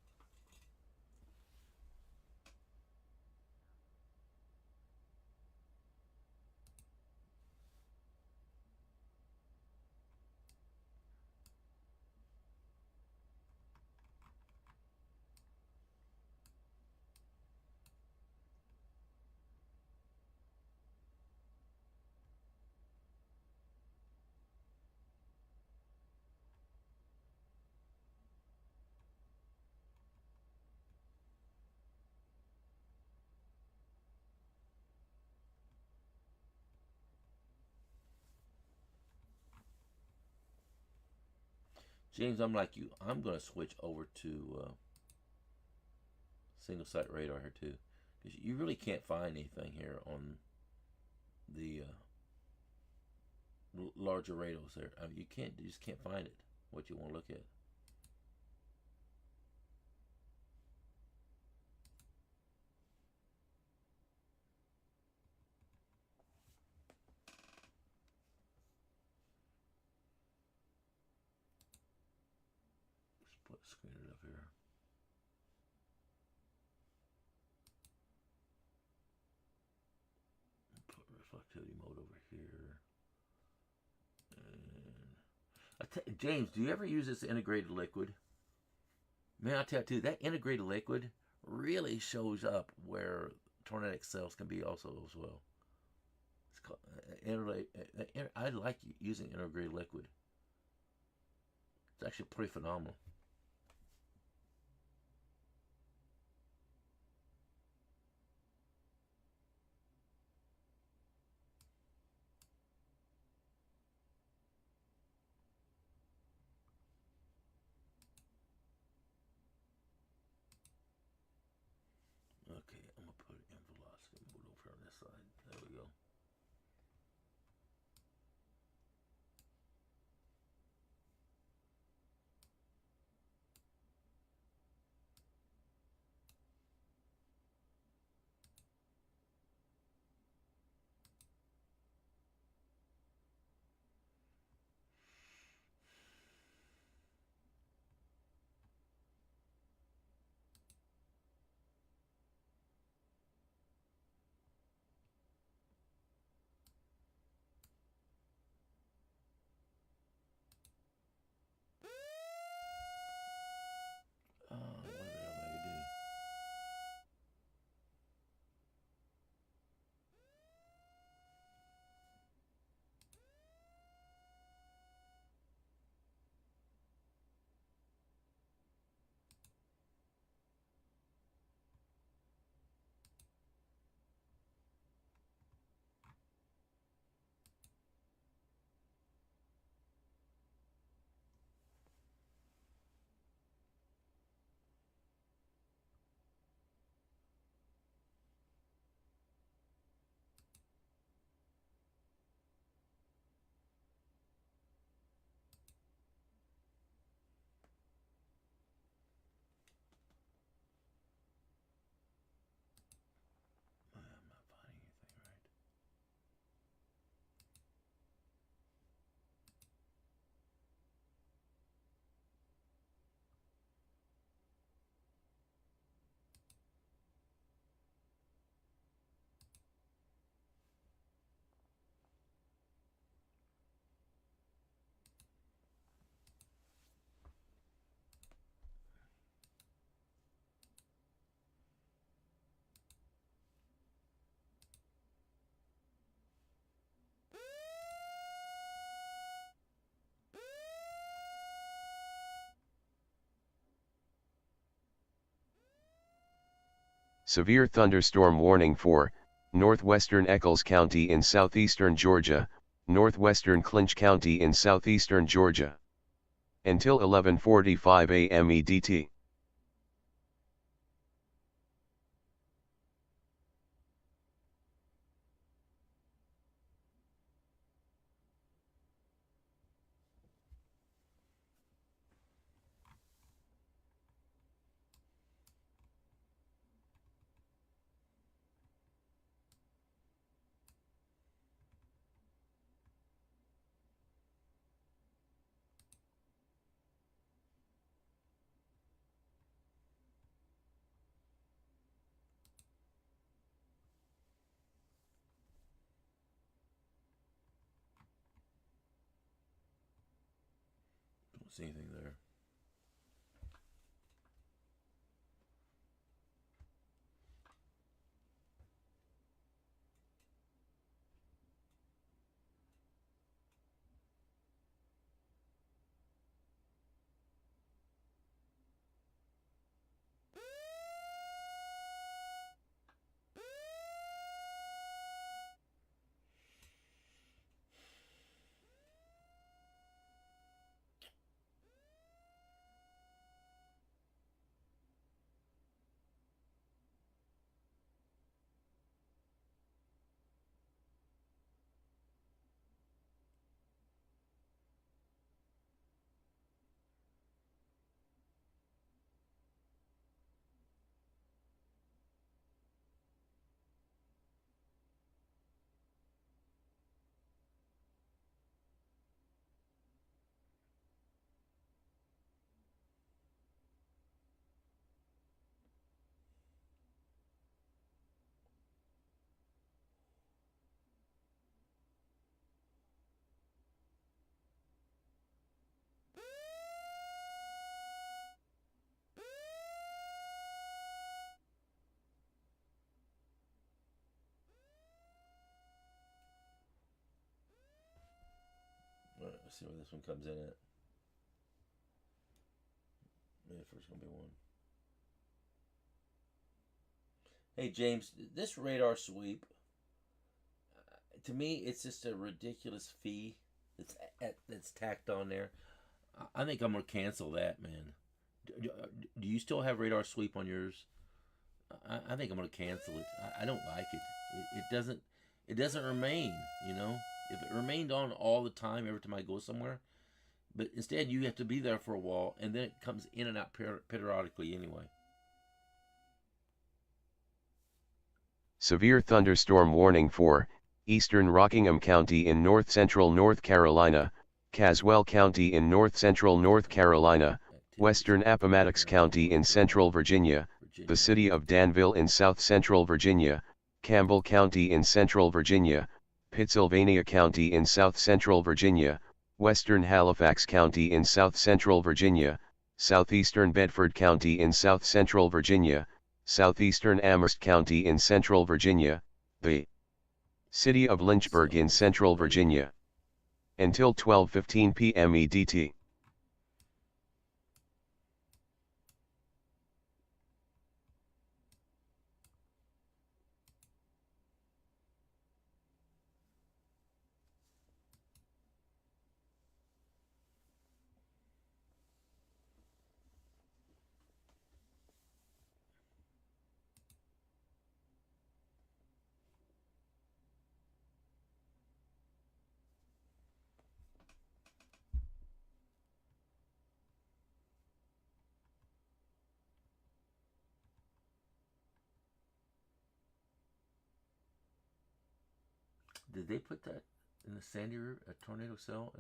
James, I'm like you. I'm going to switch over to single site radar here too, because you really can't find anything here on the larger radars there. I mean, you just can't find it. What you want to look at. Split screen it up here. Put reflectivity mode over here. And James, do you ever use this integrated liquid? Man, I'll tell you too, that integrated liquid really shows up where tornadic cells can be also as well. It's called, I like using integrated liquid. It's actually pretty phenomenal. Okay, I'm gonna put it in velocity mode over on this side. There we go. Severe thunderstorm warning for northwestern Eccles County in southeastern Georgia, northwestern Clinch County in southeastern Georgia. Until 11:45 a.m. EDT. Don't see anything there. All right, let's see where this one comes in at. Maybe first gonna be one. Hey James, this radar sweep, to me, it's just a ridiculous fee that's tacked on there. I think I'm gonna cancel that, man. Do you still have radar sweep on yours? I think I'm gonna cancel it. I don't like it. It doesn't remain. You know, if it remained on all the time, every time I go somewhere, but instead you have to be there for a while, and then it comes in and out periodically anyway. Severe thunderstorm warning for eastern Rockingham County in north-central North Carolina, Caswell County in north-central North Carolina, western Appomattox County in central Virginia, the city of Danville in south-central Virginia, Campbell County in central Virginia, Pittsylvania County in south-central Virginia, western Halifax County in south-central Virginia, southeastern Bedford County in south-central Virginia, southeastern Amherst County in central Virginia, the city of Lynchburg in central Virginia. Until 12:15 p.m. EDT. Did they put that in the Sandy River, a tornado cell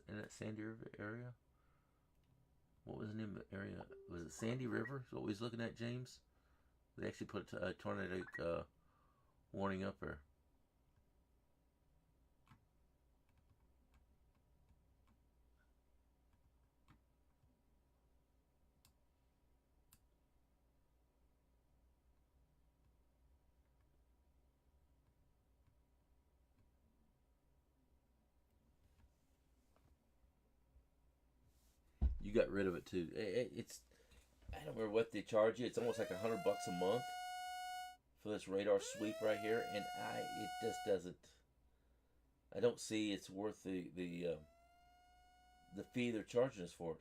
in that Sandy River area? What was the name of the area? Was it Sandy River? Is what we was looking at, James? They actually put a tornado warning up there. You got rid of it too. It's I don't remember what they charge you. It's almost like $100 a month. for this radar sweep right here, and it just doesn't. I don't see it's worth the fee they're charging us for it.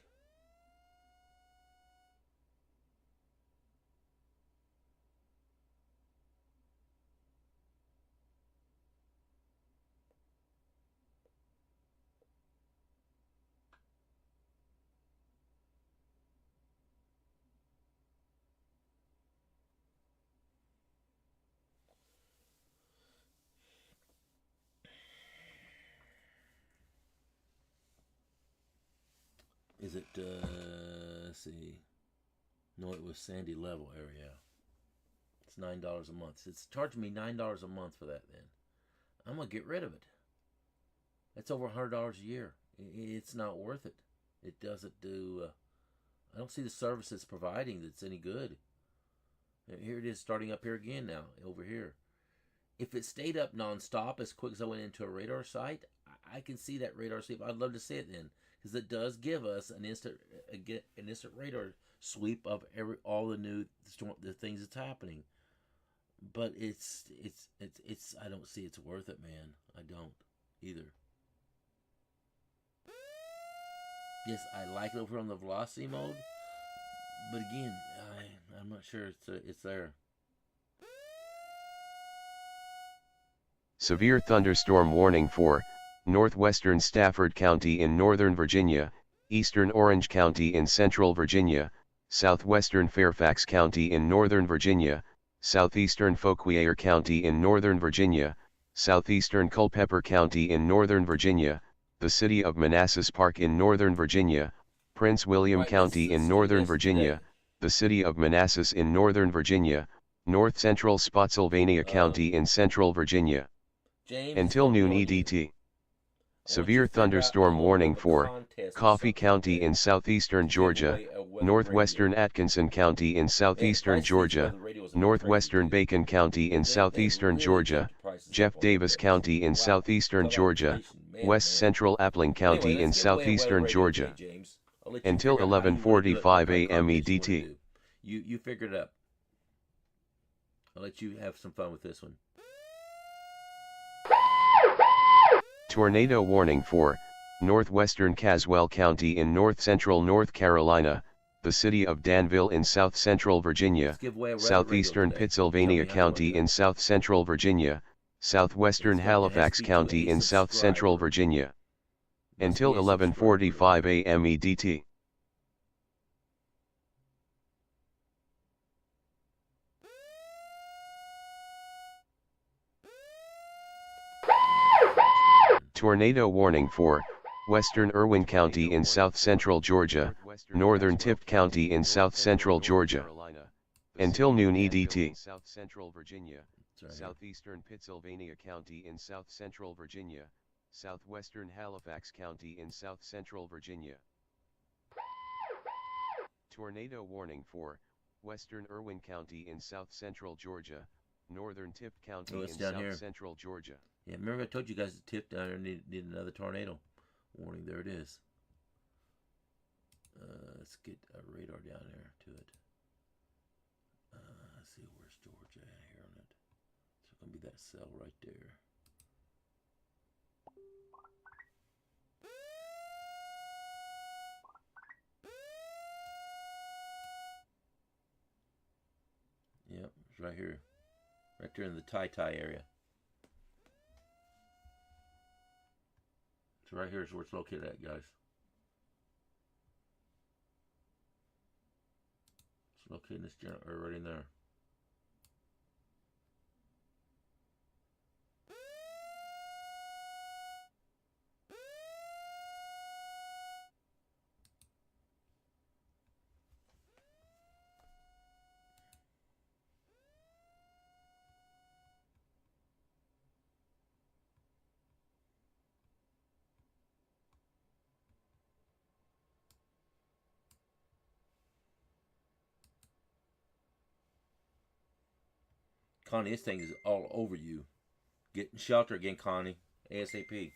Is it, let's see. No, it was Sandy Level area. It's $9 a month. It's charging me $9 a month for that then. I'm going to get rid of it. That's over $100 a year. It's not worth it. It doesn't do, I don't see the service it's providing that's any good. Here it is starting up here again now, over here. If it stayed up nonstop as quick as I went into a radar site, I can see that radar sweep. I'd love to see it then, because it does give us an instant radar sweep of all the new the things that's happening. But it's I don't see it's worth it, man. I don't either. Yes, I like it over on the velocity mode, but again, I'm not sure it's there. Severe thunderstorm warning for northwestern Stafford County in Northern Virginia, eastern Orange County in Central Virginia, southwestern Fairfax County in Northern Virginia, southeastern Fauquier County in Northern Virginia, southeastern Culpeper County in Northern Virginia, the city of Manassas Park in Northern Virginia, Prince William County in Northern Virginia, the city of Manassas in Northern Virginia, north central Spotsylvania County in Central Virginia. James, Until noon EDT. Severe thunderstorm warning for Coffee County in southeastern Georgia, northwestern Atkinson County in southeastern Georgia, northwestern Bacon County in southeastern Georgia, Jeff Davis County in southeastern Georgia, west central Appling County in southeastern Georgia. Until 11:45 a.m. EDT. You figure it out. I'll let you have some fun with this one. Tornado warning for northwestern Caswell County in north-central North Carolina, the city of Danville in south-central Virginia, southeastern Pittsylvania County in south-central Virginia, southwestern Halifax County in south-central Virginia. Until 11:45 a.m. EDT. Tornado warning for western Irwin County in south-central Georgia, northern Tippett County in south-central Georgia. Until noon EDT. South-central Virginia, southeastern Pittsylvania County in south-central Virginia, southwestern Halifax County in south-central Virginia. Tornado warning for western Irwin County in south-central Georgia, northern Tippett County in south-central Georgia. Yeah, remember I told you guys the tip down there needed another tornado warning. There it is. Let's get a radar down there to it. Let's see, where's Georgia here on it? It's going to be that cell right there. Yep, it's right here. Right there in the Tai area. So right here is where it's located at, guys. It's located in this general area right in there. Connie, this thing is all over you. Get in shelter again, Connie. ASAP.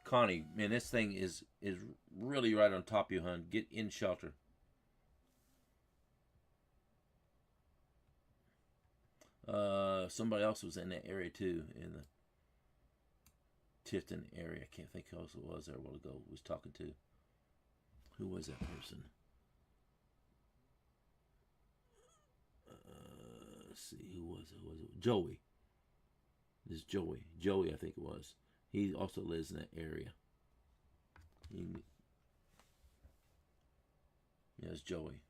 Connie, man, this thing is really right on top of you, hon. Get in shelter. Somebody else was in that area too, in the Tifton area. I can't think who else it was there a while ago. Was talking to. Who was that person? Let's see, who was it? Who was it? Joey. This is Joey. Joey, I think it was. He also lives in that area. Yeah, it's Joey.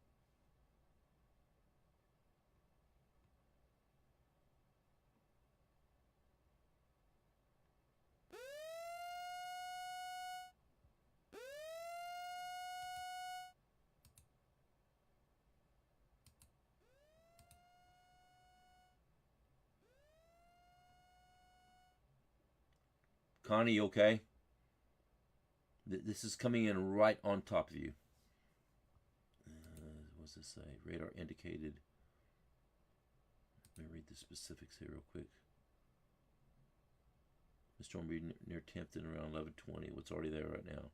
Connie, you okay? This is coming in right on top of you. What's this say? Radar indicated. Let me read the specifics here real quick. The storm will be near Timpton around 11:20. What's already there right now?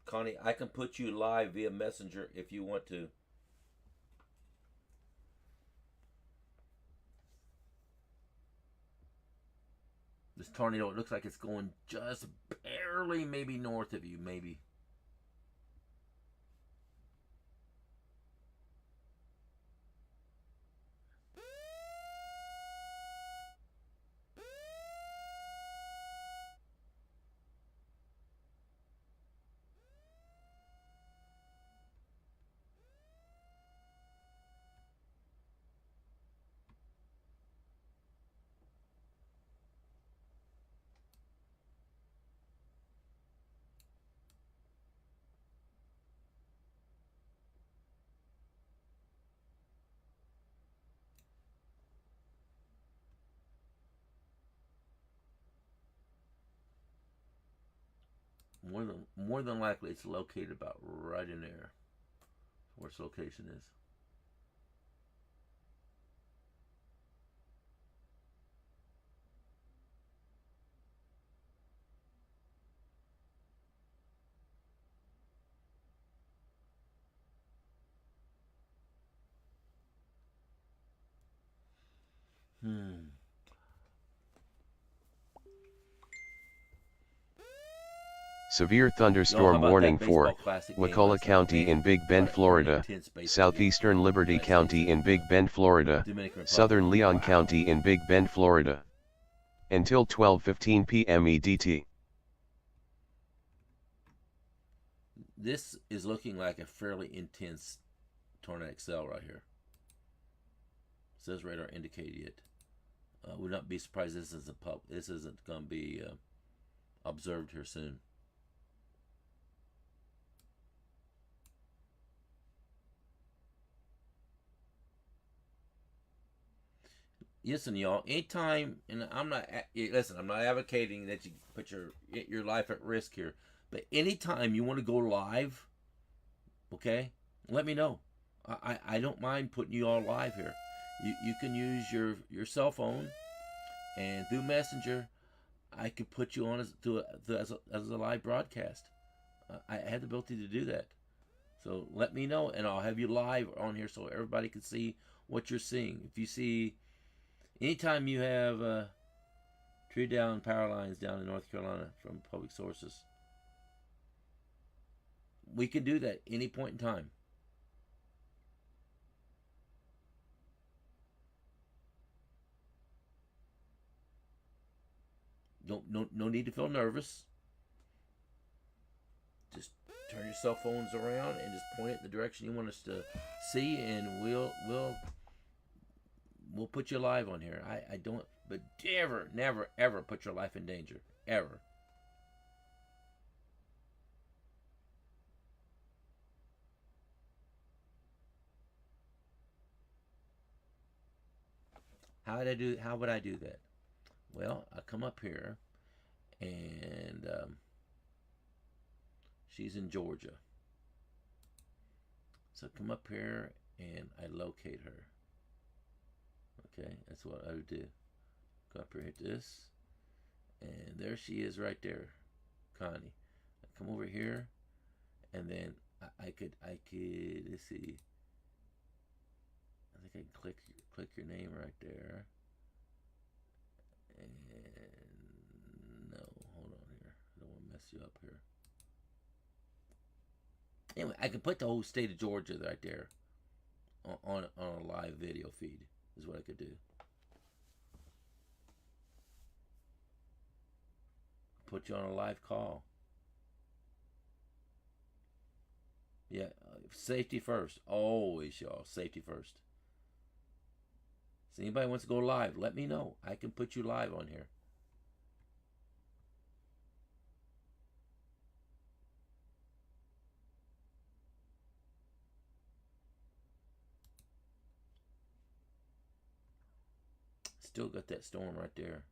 Connie, I can put you live via Messenger if you want to. This tornado, it looks like it's going just barely maybe north of you, maybe. More than likely, it's located about right in there, where its location is. Severe thunderstorm warning for Wakulla County in Big Bend, Florida, southeastern Liberty County in Big Bend, Florida, southern Leon County in Big Bend, Florida. Until 12:15 p.m. EDT. This is looking like a fairly intense tornadic cell right here. It says radar indicated it. Would not be surprised this isn't going to be observed here soon. Listen, y'all. Anytime, and I'm not advocating that you put your life at risk here, but anytime you want to go live, okay, let me know. I don't mind putting you all live here. You can use your cell phone, and through Messenger, I could put you on as a live broadcast. I had the ability to do that. So let me know, and I'll have you live on here so everybody can see what you're seeing. If you see, anytime you have tree down power lines down in North Carolina from public sources, we can do that any point in time. No need to feel nervous. Just turn your cell phones around and just point it in the direction you want us to see, and we'll put you live on here. I don't, but never, ever put your life in danger, ever. How would I do that? Well, I come up here, and she's in Georgia. So I come up here and I locate her. Okay, that's what I would do. Go up here, hit this, and there she is right there, Connie. I come over here, and then I could let's see. I think I can click your name right there. And no, hold on here. I don't want to mess you up here. Anyway, I can put the whole state of Georgia right there on a live video feed. Is what I could do. Put you on a live call. Yeah, safety first. Always, y'all. Safety first. So anybody wants to go live, let me know. I can put you live on here. Still got that storm right there.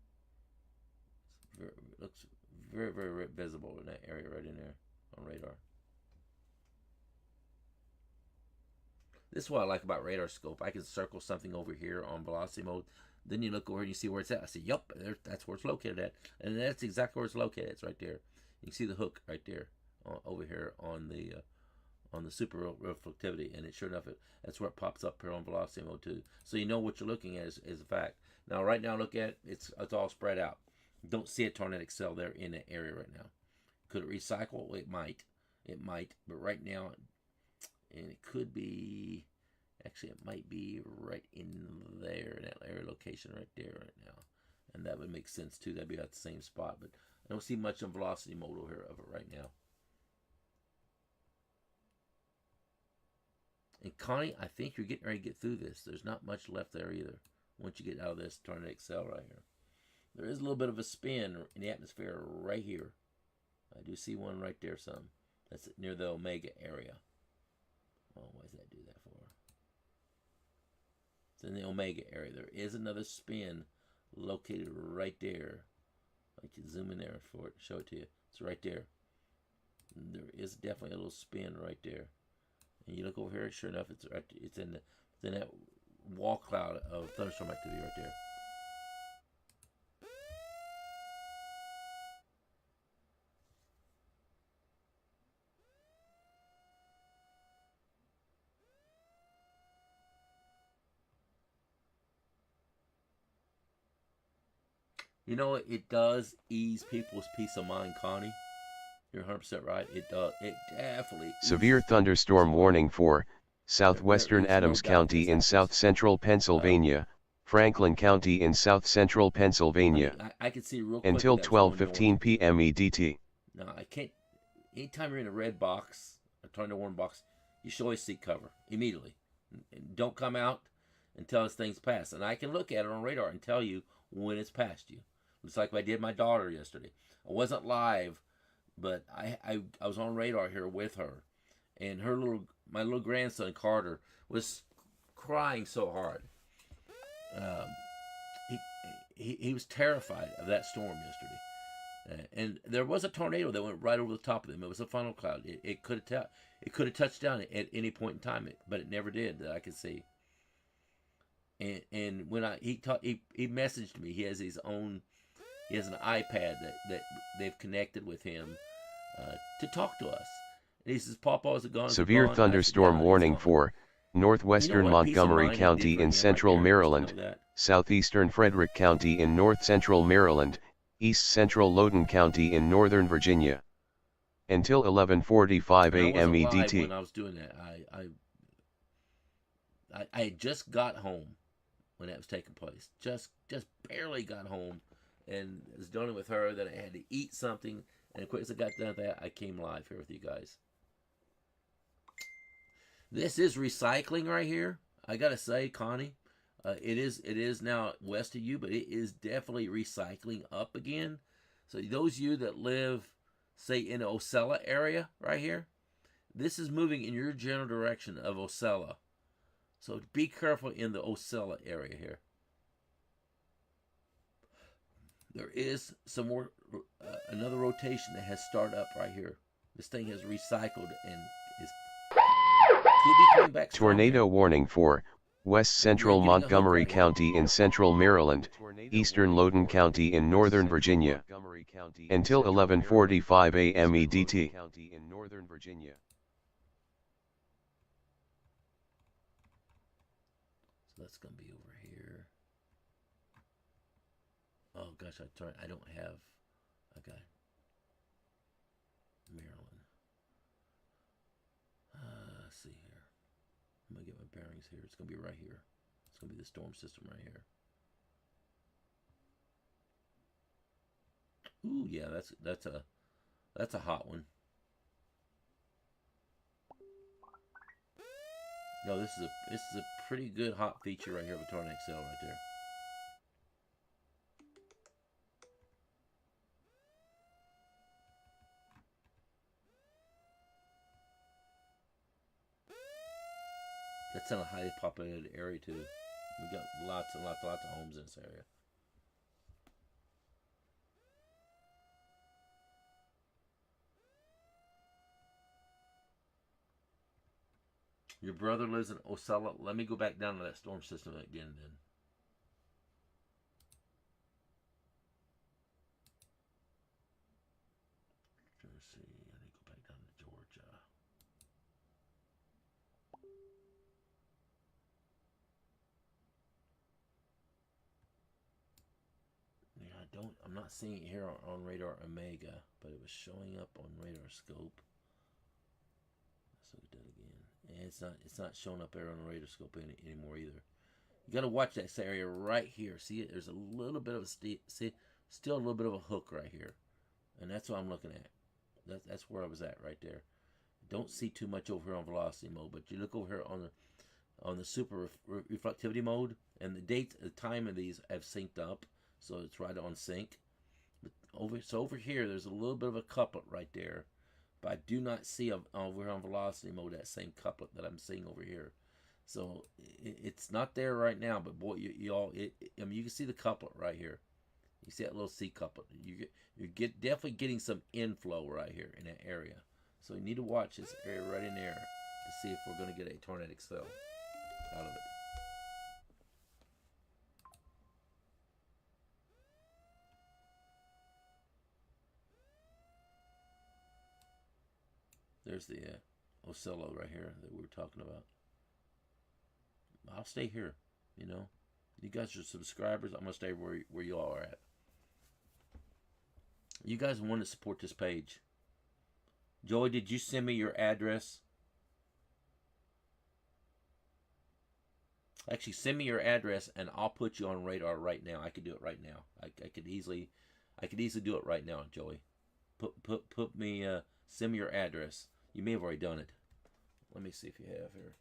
Looks very, very visible in that area right in there on radar. This is what I like about radar scope. I can circle something over here on velocity mode. Then you look over and you see where it's at. I say, yup, that's where it's located at. And that's exactly where it's located. It's right there. You can see the hook right there over here on the super reflectivity. And sure enough, that's where it pops up here on velocity mode too. So you know what you're looking at is a fact. Now, right now, look at it. It's all spread out. Don't see a tornadic cell there in that area right now. Could it recycle? It might. It might. But right now, and it could be, actually, it might be right in there, in that area location right there right now. And that would make sense too. That'd be at the same spot. But I don't see much on velocity mode over here of it right now. And Connie, I think you're getting ready to get through this. There's not much left there either. Once you get out of this tornadic cell right here. There is a little bit of a spin in the atmosphere right here. I do see one right there some. That's near the Omega area. Oh, why does that do that for? It's in the Omega area. There is another spin located right there. I can zoom in there for it, show it to you. It's right there. And there is definitely a little spin right there. And you look over here, sure enough, it's right. It's in that wall cloud of thunderstorm activity right there. You know, it does ease people's peace of mind, Connie. You're 100% right. It does. It definitely. Severe thunderstorm warning for southwestern Adams County in south-central Pennsylvania, Franklin County in south-central Pennsylvania. I can see real quick until 12:15 p.m. EDT. No, I can't. Anytime you're in a red box, a tornado warning box, you should always seek cover immediately. And don't come out until this thing's passed. And I can look at it on radar and tell you when it's passed you. It's like I did my daughter yesterday. I wasn't live, but I was on radar here with her, and my little grandson Carter was crying so hard. He was terrified of that storm yesterday, and there was a tornado that went right over the top of them. It was a funnel cloud. It could have touched down at any point in time, but it never did that I could see. And when he messaged me, he has an iPad that they've connected with him to talk to us. And he says, "Papa, is it gone?" Severe thunderstorm warning for northwestern Montgomery County in central Maryland, southeastern Frederick County in north central Maryland, east central Loudoun County in northern Virginia. Until 11:45 a.m. EDT. When I was doing that, I had just got home when that was taking place. Just barely got home, and was dealing with her that I had to eat something. And as quick as I got done with that, I came live here with you guys. This is recycling right here. I gotta say, Connie, it is now west of you, but it is definitely recycling up again. So those of you that live, say, in the Ocella area right here, this is moving in your general direction of Ocella. So be careful in the Ocella area here. There is some more, another rotation that has started up right here. This thing has recycled and is could be coming back strong Tornado here. warning for West Central getting a hook Montgomery right here. County in central Maryland, Eastern Loudoun County in northern Virginia, until 11:45 a.m. EDT. So that's gonna be over here. Oh gosh, I don't have. I got Maryland. Let's see here. I'm gonna get my bearings here. It's gonna be right here. It's gonna be the storm system right here. Ooh, yeah, that's a hot one. No, this is a pretty good hot feature right here of a Tornado XL right there. That's in a highly populated area too. We got lots and lots of homes in this area. Your brother lives in Ocella. Let me go back down to that storm system again then. Let's see. I need to go back down to Georgia. Yeah, I'm not seeing it here on Radar Omega, but it was showing up on Radar Scope. Let's look at that again. And it's not showing up there on Radar Scope anymore either. You got to watch that area right here. See it? There's a little bit of still a little bit of a hook right here, and that's what I'm looking at. That's where I was at right there. Don't see too much over here on velocity mode, but you look over here on the super reflectivity mode, and the time of these have synced up, so it's right on sync. But over here, there's a little bit of a couplet right there, but I do not see over here on velocity mode that same couplet that I'm seeing over here. So it's not there right now, but boy, y'all, I mean, you can see the couplet right here. You see that little C couplet. You're definitely getting some inflow right here in that area. So you need to watch this area right in there to see if we're going to get a Tornado XL out of it. There's the Ocella right here that we were talking about. I'll stay here. You know, you guys are subscribers. I'm gonna stay where you all are at. You guys want to support this page. Joey, did you send me your address? Actually, send me your address and I'll put you on radar right now. I could do it right now. I could easily do it right now, Joey. Put me. Send me your address. You may have already done it. Let me see if you have here.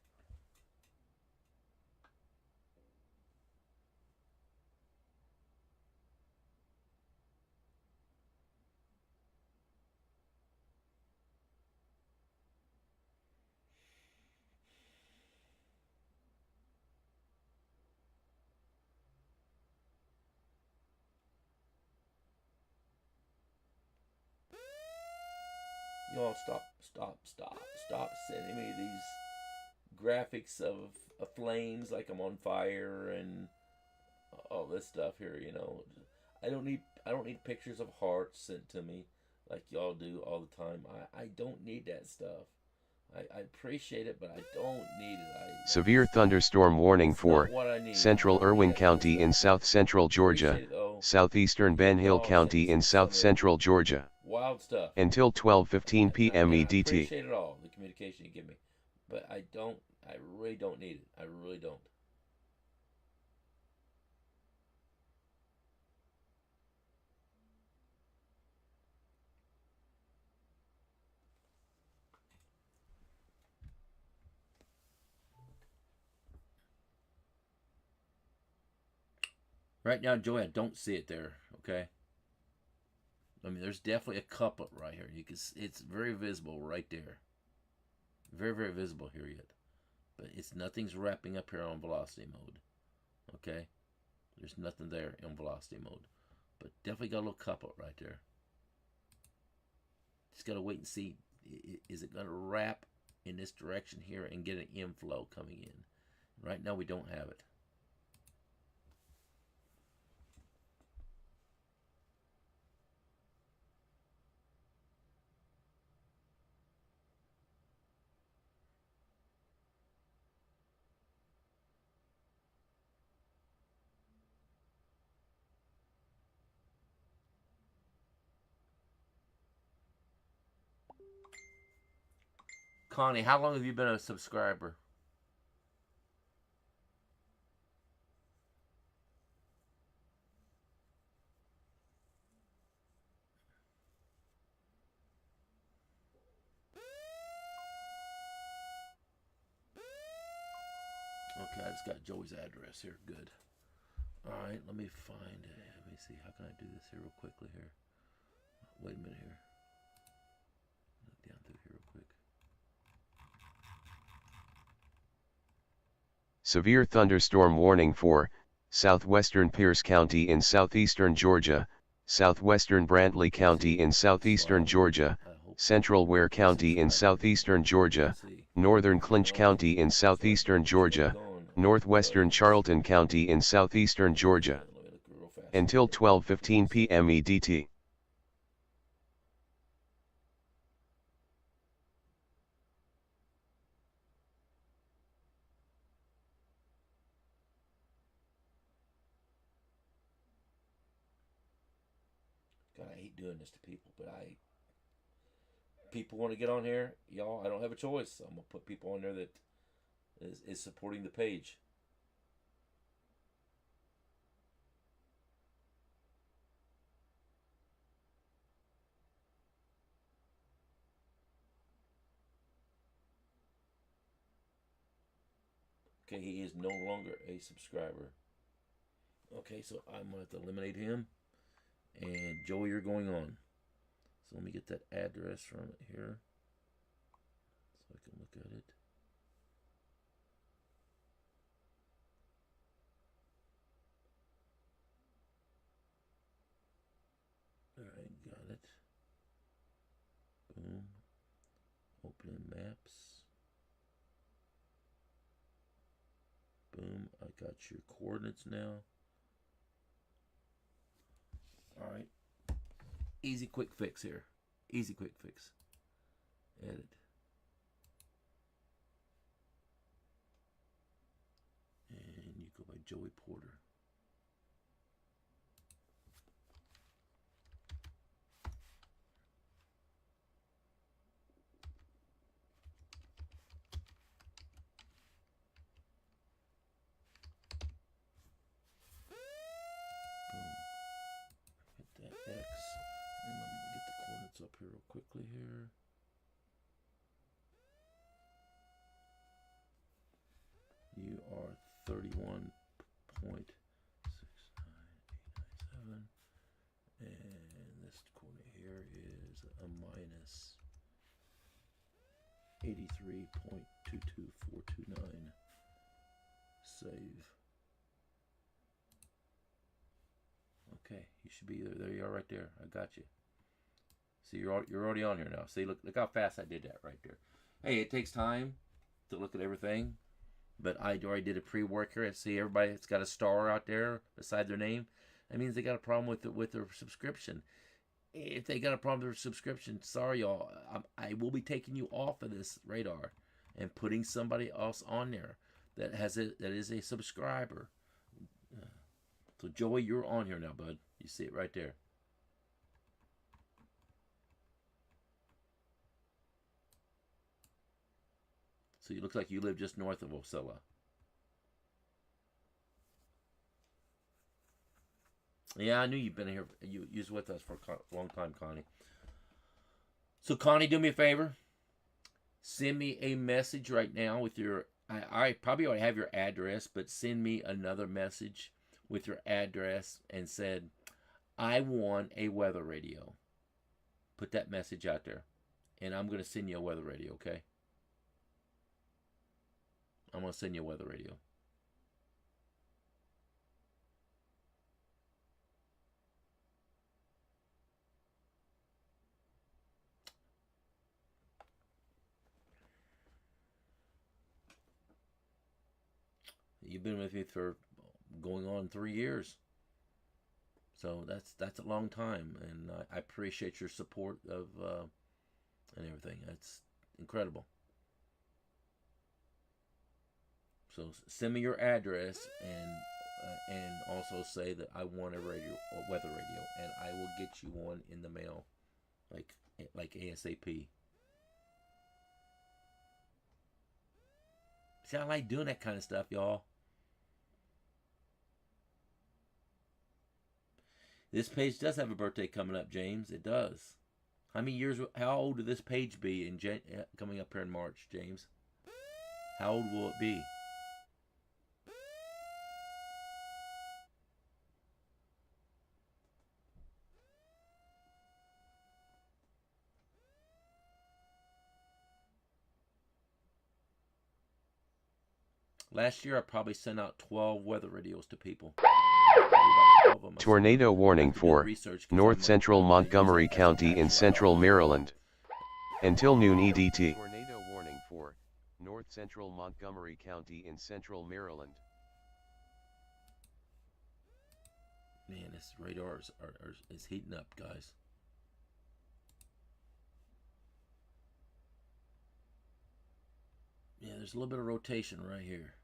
Y'all stop sending me these graphics of flames like I'm on fire and all this stuff here. You know, I don't need pictures of hearts sent to me like y'all do all the time. I don't need that stuff. I appreciate it, but I don't need it. Severe thunderstorm warning for Central Irwin County in south central Georgia, southeastern Ben Hill County in south central Georgia. Wild stuff. Until 12:15 p.m. EDT. I appreciate it all, the communication you give me, but I really don't need it. I really don't. Right now, Joey, I don't see it there. Okay. I mean, there's definitely a couplet right here. You can. It's very visible right there. Very, very visible here yet. But it's nothing's wrapping up here on velocity mode. Okay. There's nothing there in velocity mode. But definitely got a little couplet right there. Just got to wait and see. Is it going to wrap in this direction here and get an inflow coming in? Right now we don't have it. Connie, how long have you been a subscriber? Okay, I just got Joey's address here. Good. All right, let me find it. Let me see. How can I do this here real quickly here? Wait a minute here. Down through here real quick. Severe thunderstorm warning for southwestern Pierce County in southeastern Georgia, southwestern Brantley County in southeastern Georgia, central Ware County in southeastern Georgia, northern Clinch County in southeastern Georgia, northwestern Charlton County in southeastern Georgia. Until 12:15 p.m. EDT. God, I hate doing this to people, but people want to get on here, y'all. I don't have a choice. I'm gonna put people on there that is supporting the page. Okay, he is no longer a subscriber. Okay, so I'm gonna have to eliminate him. And Joey, you're going on. So let me get that address from it here, so I can look at it. All right, got it. Boom. Opening maps. Boom. I got your coordinates now. All right. Easy quick fix here. Easy quick fix. Edit. And you go by Joey Porter. Up here real quickly here. You are 31.69897, and this corner here is a minus 83.22429. Save. Okay, you should be there. There you are, right there. I got you. See, you're already on here now. See, look how fast I did that right there. Hey, it takes time to look at everything, but I already did a pre-work here. I see everybody that's got a star out there beside their name. That means they got a problem with their subscription. If they got a problem with their subscription, sorry y'all, I will be taking you off of this radar and putting somebody else on there that is a subscriber. So Joey, you're on here now, bud. You see it right there. So you look like you live just north of Ocilla. Yeah, I knew you've been here. You was with us for a long time, Connie. So Connie, do me a favor. Send me a message right now with your. I probably already have your address, but send me another message with your address and said, I want a weather radio. Put that message out there. And I'm going to send you a weather radio, okay? I'm going to send you a weather radio. You've been with me for going on 3 years. So that's a long time, and I appreciate your support of and everything. That's incredible. So send me your address and also say that I want a weather radio, and I will get you one in the mail, like ASAP. See, I like doing that kind of stuff, y'all. This page does have a birthday coming up, James. It does. How old will this page be coming up here in March, James? How old will it be? Last year, I probably sent out 12 weather radios to people. Tornado warning for North Central Montgomery County in Central Maryland. Until noon EDT. Tornado warning for North Central Montgomery County in Central Maryland. Man, this radar is heating up, guys. Yeah, there's a little bit of rotation right here.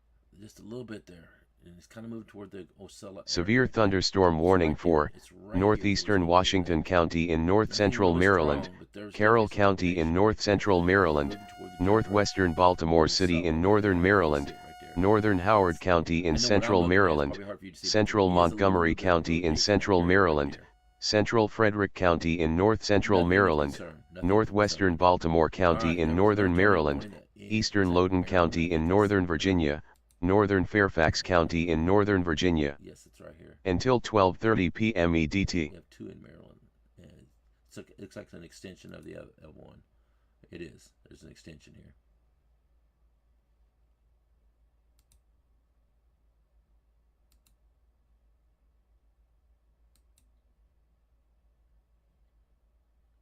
Just a little bit there. And it's kind of moving toward the Ocella area. Severe thunderstorm warning for northeastern Washington County in north central Maryland, Carroll County in north central Maryland, northwestern Baltimore City in northern Maryland, northern Howard County in central Maryland, central Montgomery County in central Maryland, central Frederick County in north central Maryland, northwestern Baltimore County in northern Maryland, eastern Loudoun County in northern Virginia, northern Fairfax County in northern Virginia. Yes, it's right here. Until 12:30 p.m. EDT. We have two in Maryland. And it looks like an extension of the other one. It is. There's an extension here.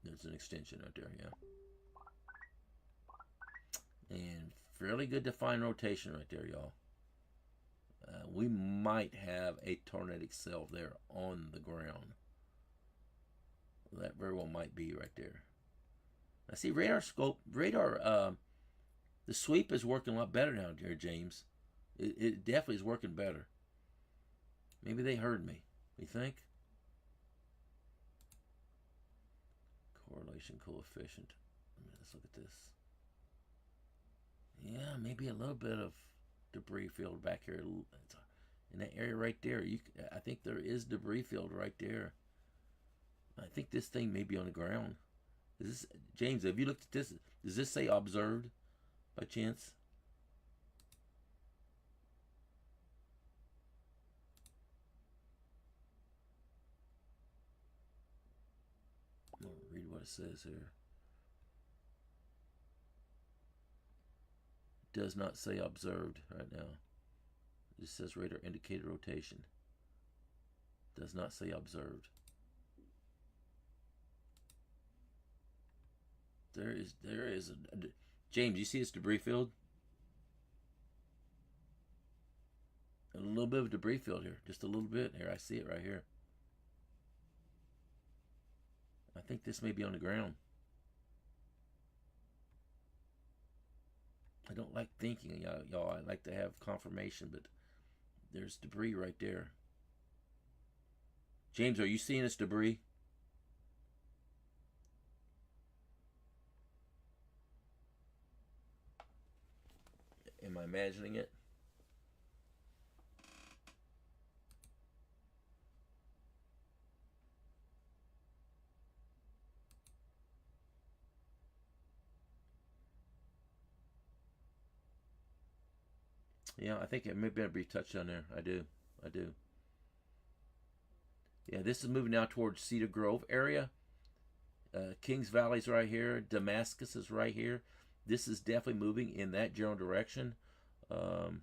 There's an extension right there, yeah. And fairly good defined rotation right there, y'all. We might have a tornadic cell there on the ground. That very well might be right there. I see radar, the sweep is working a lot better now, dear James. It definitely is working better. Maybe they heard me. You think? Correlation coefficient. Let's look at this. Yeah, maybe a little bit of debris field back here in that area right there. I think there is debris field right there. I think this thing may be on the ground. James, have you looked at this? Does this say observed by chance? I'm going to read what it says here. Does not say observed right now. It just says radar indicated rotation. Does not say observed. There is a James, you see this debris field? A little bit of debris field here. Just a little bit. Here, I see it right here. I think this may be on the ground. I don't like thinking, y'all. I like to have confirmation, but there's debris right there. James, are you seeing this debris? Am I imagining it? Yeah, I think it may be a brief touch on there. I do. Yeah, this is moving now towards Cedar Grove area. Kings Valley's right here. Damascus is right here. This is definitely moving in that general direction. Um,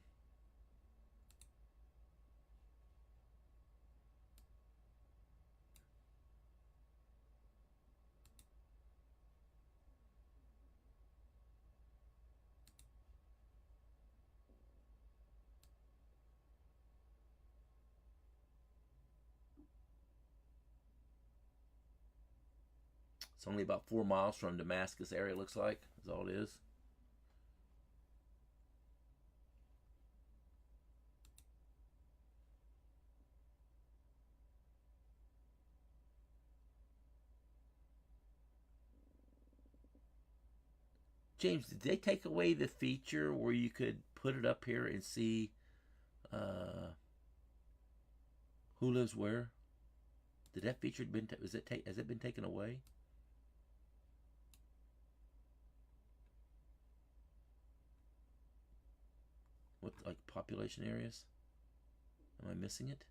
it's only about 4 miles from Damascus area, looks like. That's all it is. James, did they take away the feature where you could put it up here and see who lives where? Did that feature been has it been taken away? What, like population areas? Am I missing it?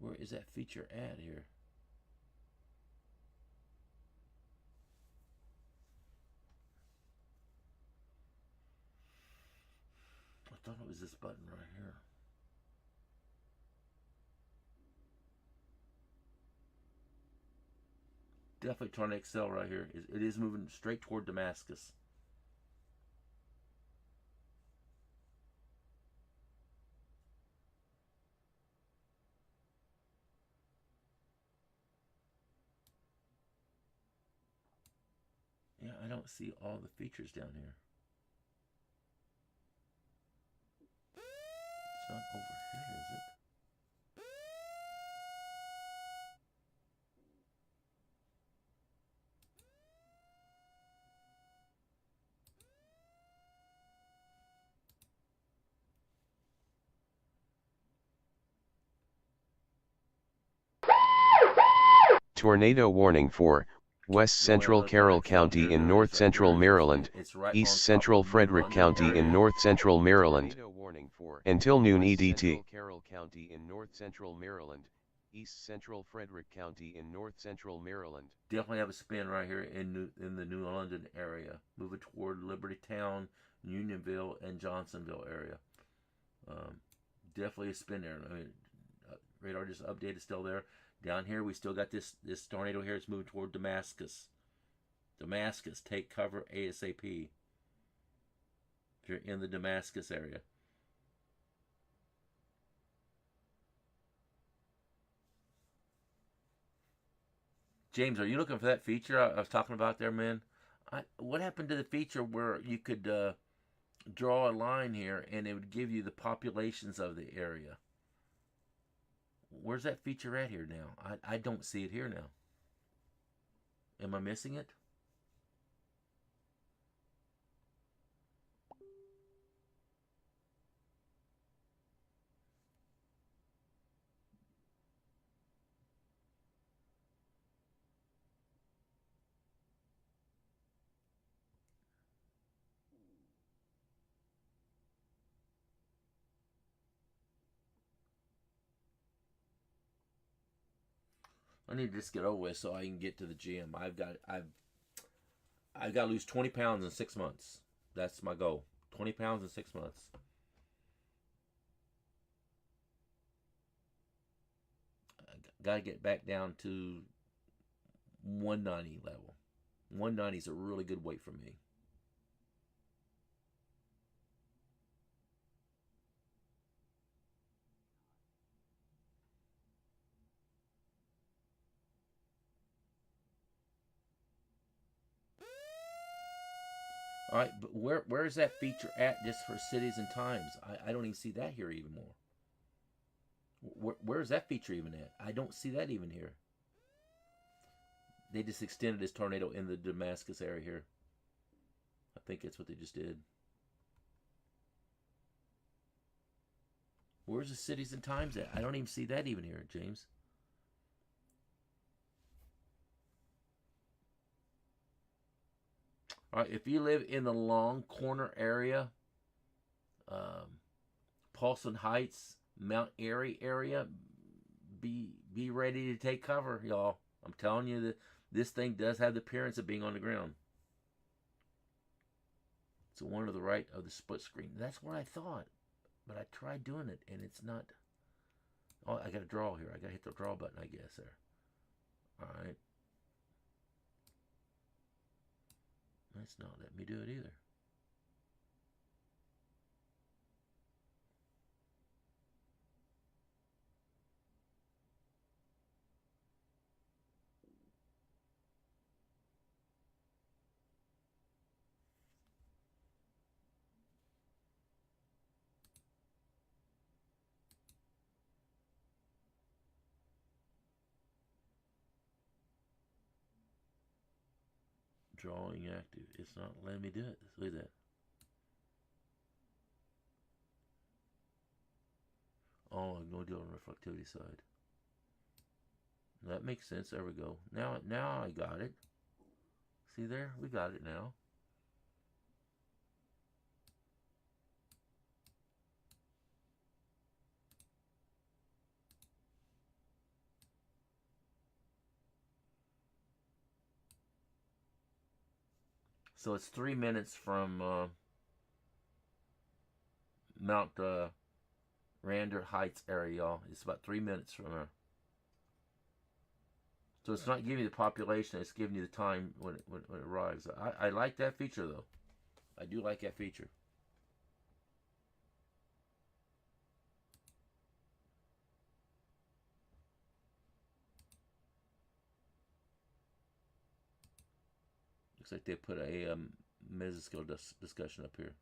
Where is that feature at here? I thought it was this button right here. Definitely Tornado XL right here. It is moving straight toward Damascus. Yeah, I don't see all the features down here. It's not over here, is it? Tornado warning for West Central Carroll County in North Central Maryland, East Central Frederick County in North Central Maryland. Until noon EDT. Carroll County in North Central Maryland, East Central Frederick County in North Central Maryland. Definitely have a spin right here in the New London area, moving toward Liberty Town, Unionville, and Johnsonville area. Definitely a spin there. I mean, radar just updated, still there. Down here, we still got this tornado here. It's moving toward Damascus. Damascus, take cover ASAP. If you're in the Damascus area. James, are you looking for that feature I was talking about there, man? What happened to the feature where you could draw a line here and it would give you the populations of the area? Where's that feature at here now? I don't see it here now. Am I missing it? I need to just get over with so I can get to the gym. I've got to lose 20 pounds in 6 months. That's my goal. 20 pounds in 6 months. I got to get back down to 190 level. 190 is a really good weight for me. All right, but where is that feature at just for cities and times? I don't even see that here even more. Where is that feature even at? I don't see that even here. They just extended this tornado in the Damascus area here. I think that's what they just did. Where's the cities and times at? I don't even see that even here, James. All right, if you live in the Long Corner area, um, Paulson Heights, Mount Airy area, be ready to take cover, y'all. I'm telling you that this thing does have the appearance of being on the ground. It's a one to the right of the split screen. That's what I thought, but I tried doing it and it's not. Oh, I got to draw here. I got to hit the draw button, I guess there. All right. That's not letting me do it either. Drawing active. It's not letting me do it. Look at that. Oh, I'm going to do it on the reflectivity side. That makes sense. There we go. Now I got it. See there? We got it now. So it's 3 minutes from Mount Rander Heights area, y'all. It's about 3 minutes from there. So it's not giving you the population, it's giving you the time when it arrives. I like that feature, though. I do like that feature. Looks like they put a mesoscale discussion up here.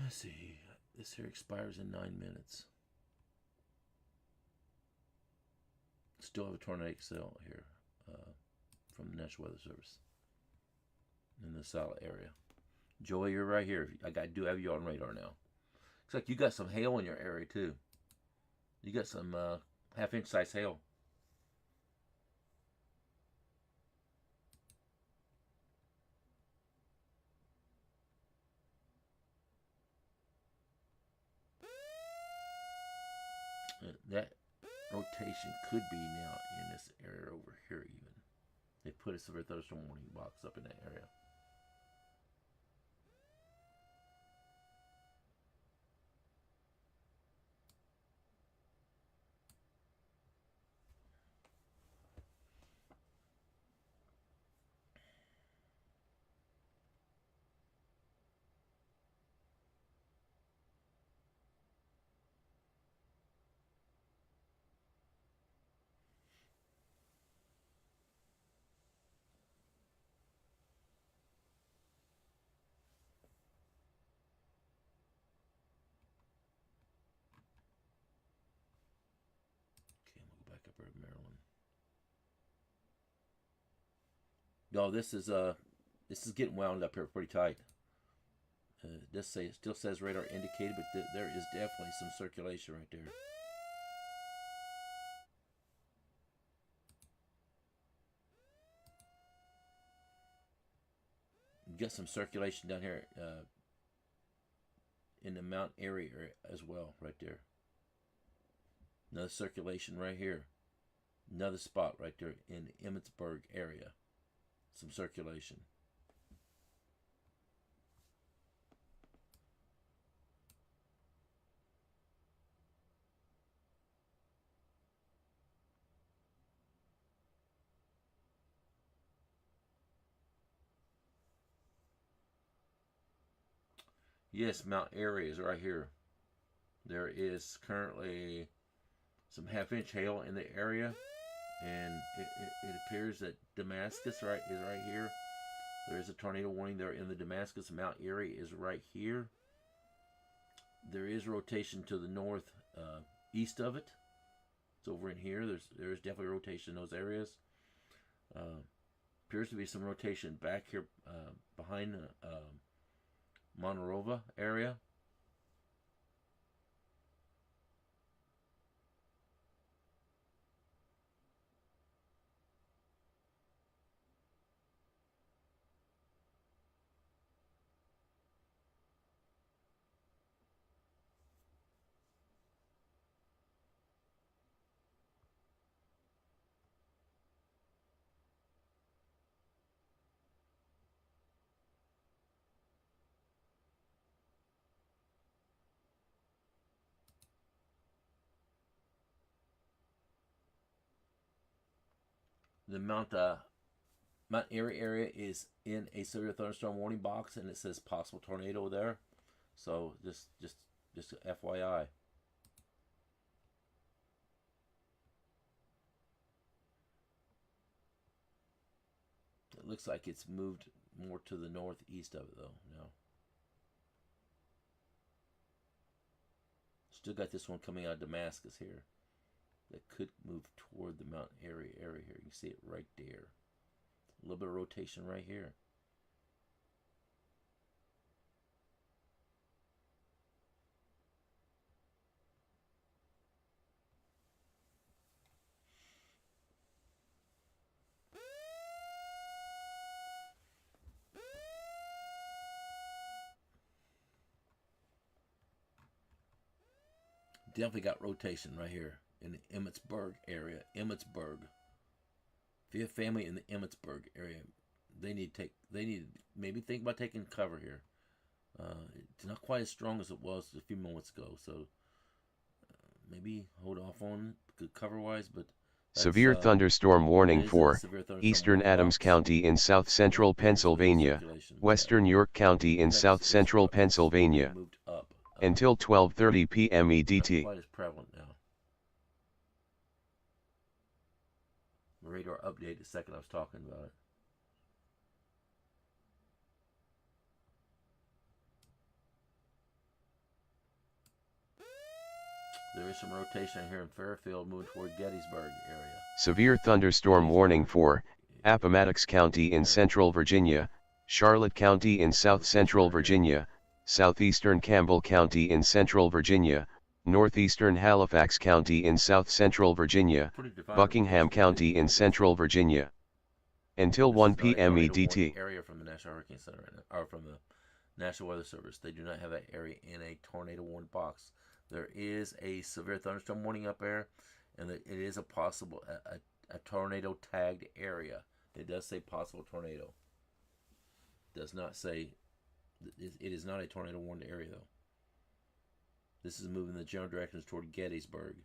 Let's see. This here expires in 9 minutes. Still have a tornadic cell here from the National Weather Service in the Sala area. Joey, you're right here. I do have you on radar now. Looks like you got some hail in your area too. You got some half-inch size hail. That rotation could be now in this area over here even. They put a severe thunderstorm warning box up in that area. Okay, we'll go back up here to Maryland. No, this is getting wound up here pretty tight. It still says radar indicated, but there is definitely some circulation right there. You got some circulation down here in the Mount Airy area as well, right there. Another circulation right here. Another spot right there in the Emmitsburg area. Some circulation. Yes, Mount Airy is right here. There is currently some half-inch hail in the area. and it appears that Damascus is right here. There is a tornado warning there in the Damascus. Mount Erie is right here. There is rotation to the north east of it. It's over in here. There's definitely rotation in those areas. Appears to be some rotation back here behind the Monrovia area. The Mount Erie area is in a severe thunderstorm warning box, and it says possible tornado there. So just FYI. It looks like it's moved more to the northeast of it though now. Still got this one coming out of Damascus here that could move toward the Mount Erie area here. You can see it right there. A little bit of rotation right here. Definitely got rotation right here in the Emmitsburg area. Emmitsburg. If you have family in the Emmitsburg area, they need maybe think about taking cover here. It's not quite as strong as it was a few moments ago, so maybe hold off on good cover wise. But severe thunderstorm warning for eastern Adams County in south central Pennsylvania, western York County in south central Pennsylvania, until 12:30 p.m. EDT. Quite as prevalent now. Radar update the second I was talking about it. There is some rotation here in Fairfield moving toward Gettysburg area. Severe thunderstorm warning for Appomattox County in central Virginia, Charlotte County in south central Virginia, southeastern Campbell County in central Virginia, northeastern Halifax County in south central Virginia, Buckingham County in central Virginia. Until 1 p.m. EDT. Area from the National Hurricane Center or from the National Weather Service. They do not have that area in a tornado warning box. There is a severe thunderstorm warning up there, and it is a possible a tornado tagged area. It does say possible tornado. It does not say it is not a tornado warned area though. This is moving the general directions toward Gettysburg.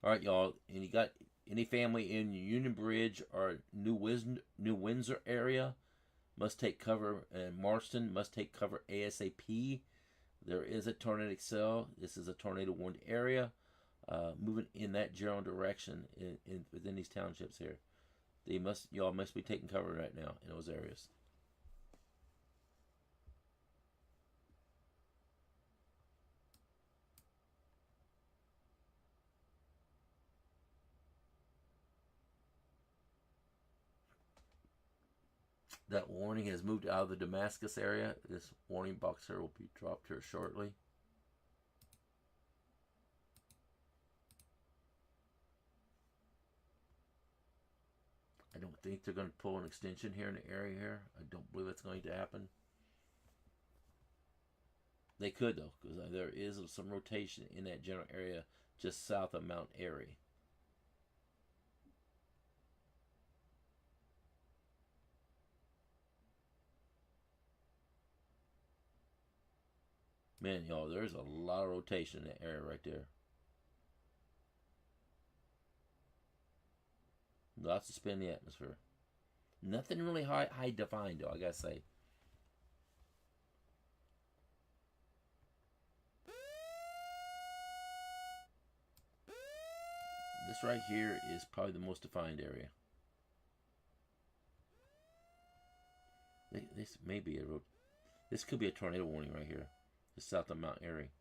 All right, y'all. And you got any family in Union Bridge or New Windsor area must take cover, and Marston must take cover ASAP. There is a tornadic cell. This is a tornado warned area. Moving in that general direction within these townships here. Y'all must be taking cover right now in those areas. That warning has moved out of the Damascus area. This warning box here will be dropped here shortly. I don't think they're going to pull an extension here in the area here. I don't believe that's going to happen. They could though, because there is some rotation in that general area just south of Mount Airy. Man, y'all, there's a lot of rotation in that area right there. Lots of spin in the atmosphere. Nothing really high defined though, I gotta say. This right here is probably the most defined area. This may be this could be a tornado warning right here, just south of Mount Airy.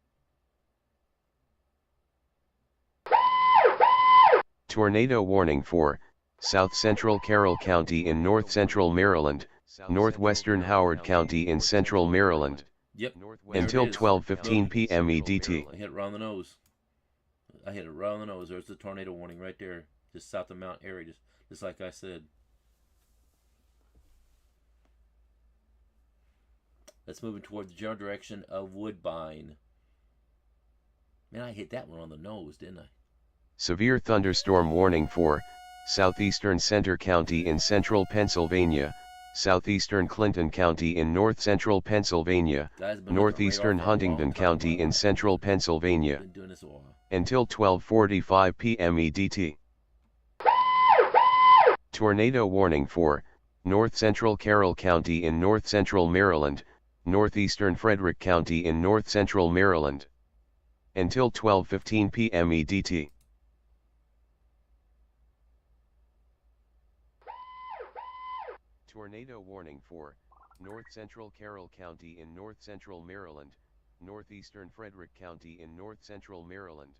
Tornado warning for South Central Carroll County in North Central Maryland, Northwestern Howard County in Central Maryland. Yep. Until 12:15 p.m. EDT. I hit it right on the nose. I hit it right on the nose. There's the tornado warning right there, just south of Mount Airy, just like I said. Let's move toward the general direction of Woodbine. Man, I hit that one on the nose, didn't I? Severe thunderstorm warning for Southeastern Center County in Central Pennsylvania, Southeastern Clinton County in North Central Pennsylvania, Northeastern Huntingdon County in Central Pennsylvania. Until 12:45 p.m. EDT. Tornado warning for North Central Carroll County in North Central Maryland, Northeastern Frederick County in North Central Maryland. Until 12:15 p.m. EDT. Tornado warning for North Central Carroll County in North Central Maryland, Northeastern Frederick County in North Central Maryland.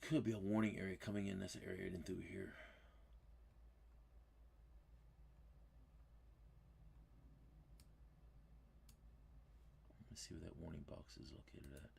Could be a warning area coming in this area and through here. Let's see where that warning box is located at.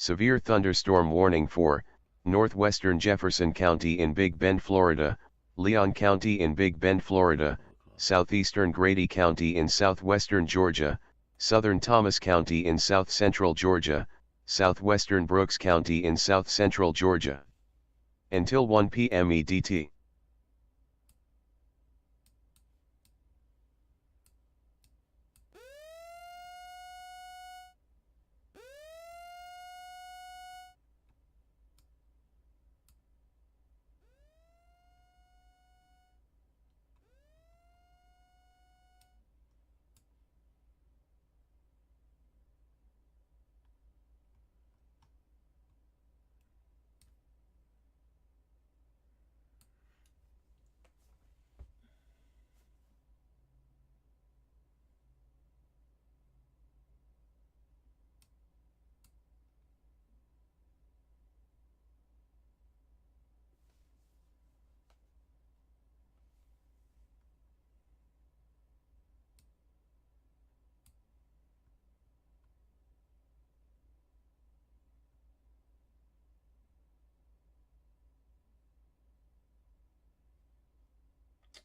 Severe thunderstorm warning for Northwestern Jefferson County in Big Bend, Florida, Leon County in Big Bend, Florida, Southeastern Grady County in Southwestern Georgia, Southern Thomas County in South Central Georgia, Southwestern Brooks County in South Central Georgia. Until 1 p.m. EDT.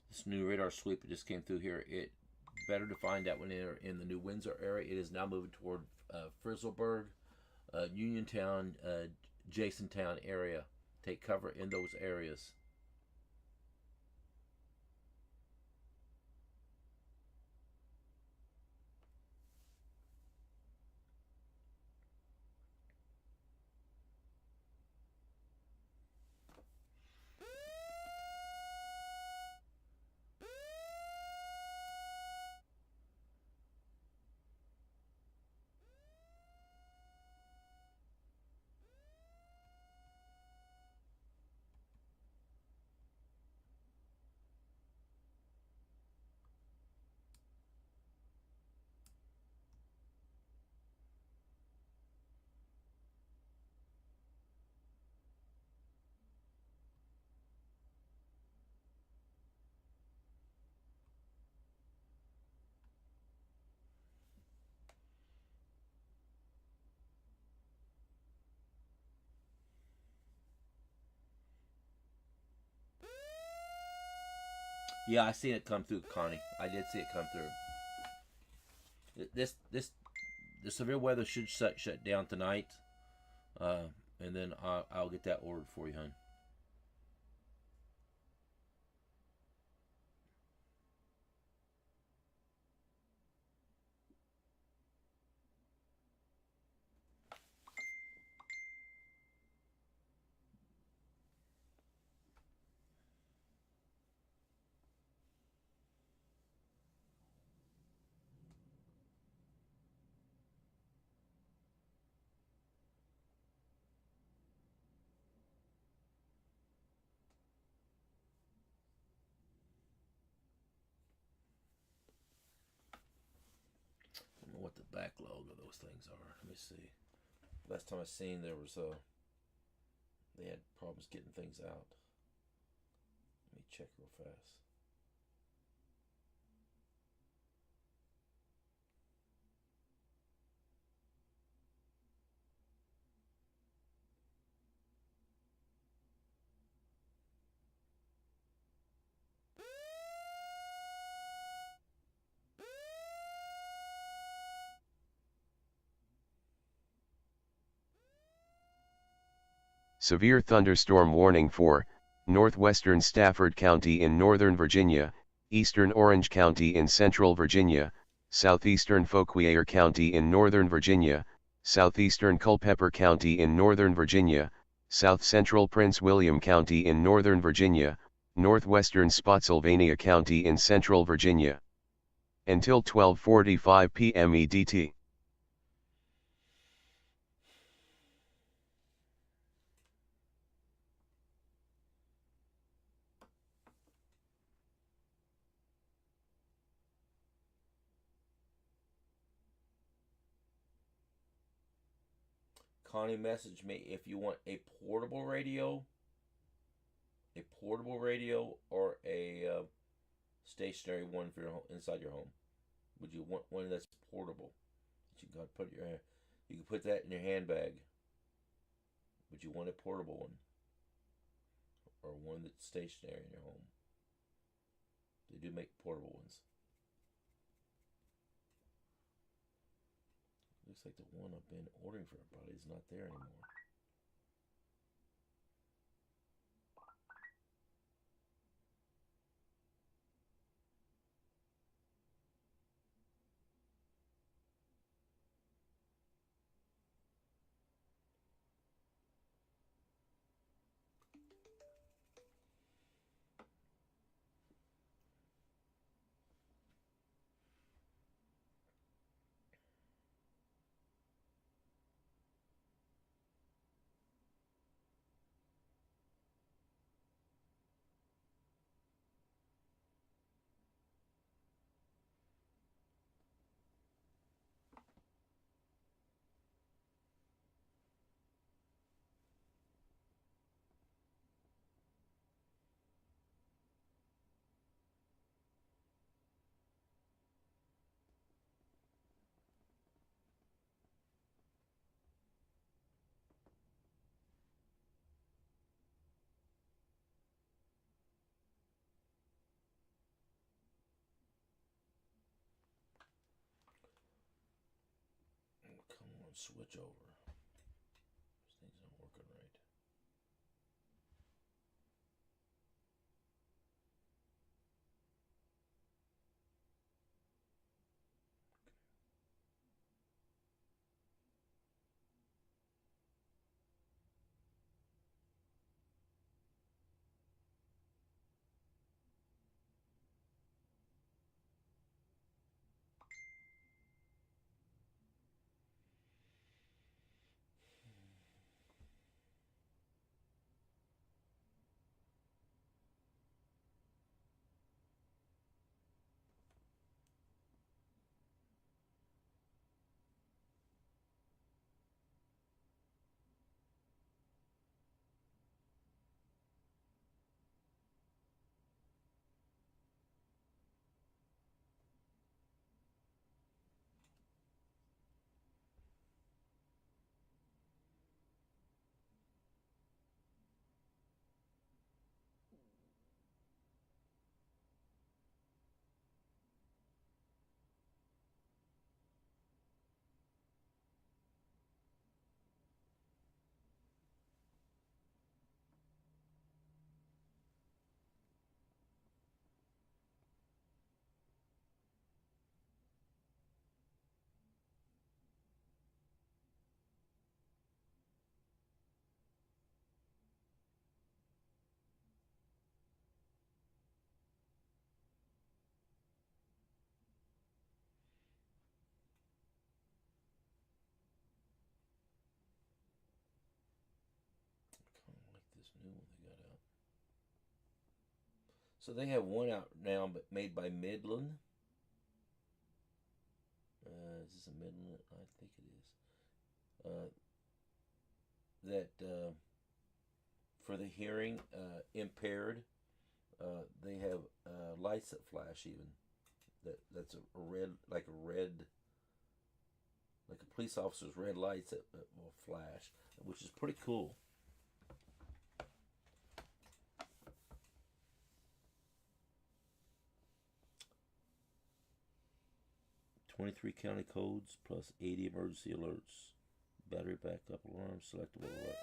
This new radar sweep that just came through here, it better to find that when they're in the New Windsor area. It is now moving toward Frizzleburg, Uniontown, Jasontown area. Take cover in those areas. Yeah, I seen it come through, Connie. I did see it come through. This the severe weather should shut down tonight, uh, and then I'll get that ordered for you, hon. I don't know what the backlog of those things are. Let me see. Last time I seen there was they had problems getting things out. Let me check real fast. Severe thunderstorm warning for northwestern Stafford County in Northern Virginia, eastern Orange County in Central Virginia, southeastern Fauquier County in Northern Virginia, southeastern Culpeper County in Northern Virginia, south central Prince William County in Northern Virginia, northwestern Spotsylvania County in Central Virginia. Until 12:45 p.m. EDT. Connie messaged me if you want a portable radio, or a stationary one for your home, inside your home. Would you want one that's portable? That you can put in your hand. You can put that in your handbag. Would you want a portable one, or one that's stationary in your home? They do make portable ones. Looks like the one I've been ordering for everybody is not there anymore. Come on, switch over. These things aren't working right. So they have one out now, but made by Midland. Is this a Midland? I think it is. That for the hearing impaired, they have lights that flash. Even that's a red, like a red, like a police officer's red lights that will flash, which is pretty cool. 23 county codes plus 80 emergency alerts. Battery backup alarm, selectable alert,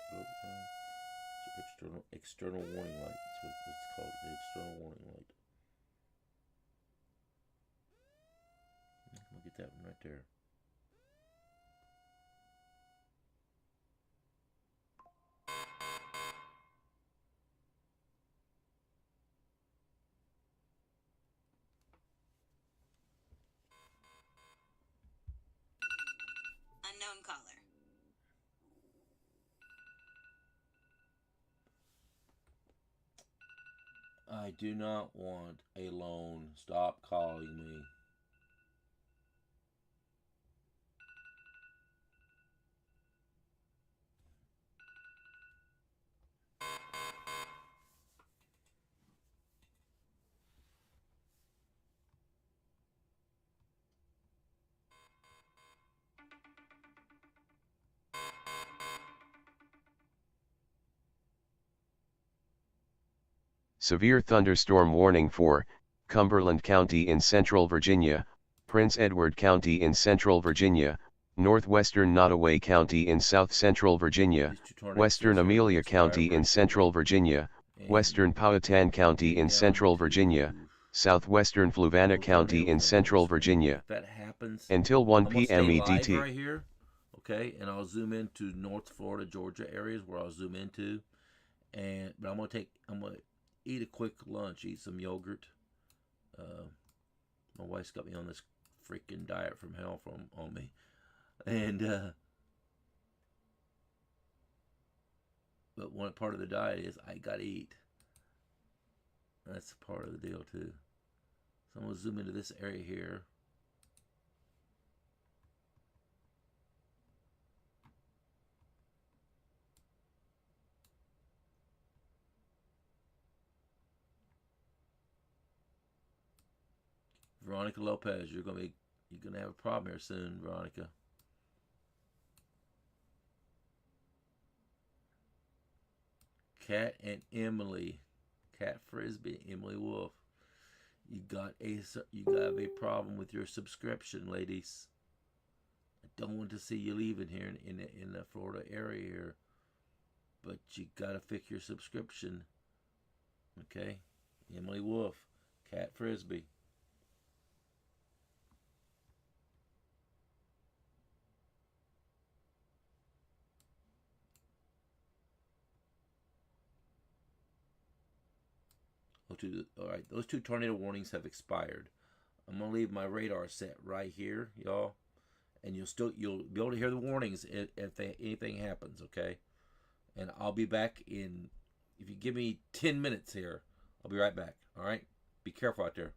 external warning light. That's what it's called, the external warning light. We'll get that one right there. Unknown caller. I do not want a loan. Stop calling me. Severe thunderstorm warning for Cumberland County in Central Virginia, Prince Edward County in Central Virginia, northwestern Nottoway County in South Central Virginia, western Amelia County in Central Virginia, western Powhatan County in Central Virginia, southwestern Fluvanna County in Central Virginia. That happens until 1 p.m. EDT. Right here, okay, and I'll zoom into North Florida, Georgia areas where I'll zoom into, but I'm gonna eat a quick lunch, eat some yogurt. My wife's got me on this freaking diet from hell on me, and but one part of the diet is I gotta eat. That's part of the deal too. So I'm gonna zoom into this area here. Veronica Lopez, you're gonna have a problem here soon, Veronica. Cat and Emily, Cat Frisbee, Emily Wolf. You got a problem with your subscription, ladies. I don't want to see you leaving here in the Florida area here, but you gotta fix your subscription. Okay, Emily Wolf, Cat Frisbee. All right, those two tornado warnings have expired. I'm gonna leave my radar set right here, y'all, and you'll be able to hear the warnings if anything happens. Okay, and I'll be back if you give me 10 minutes here, I'll be right back. All right, be careful out there.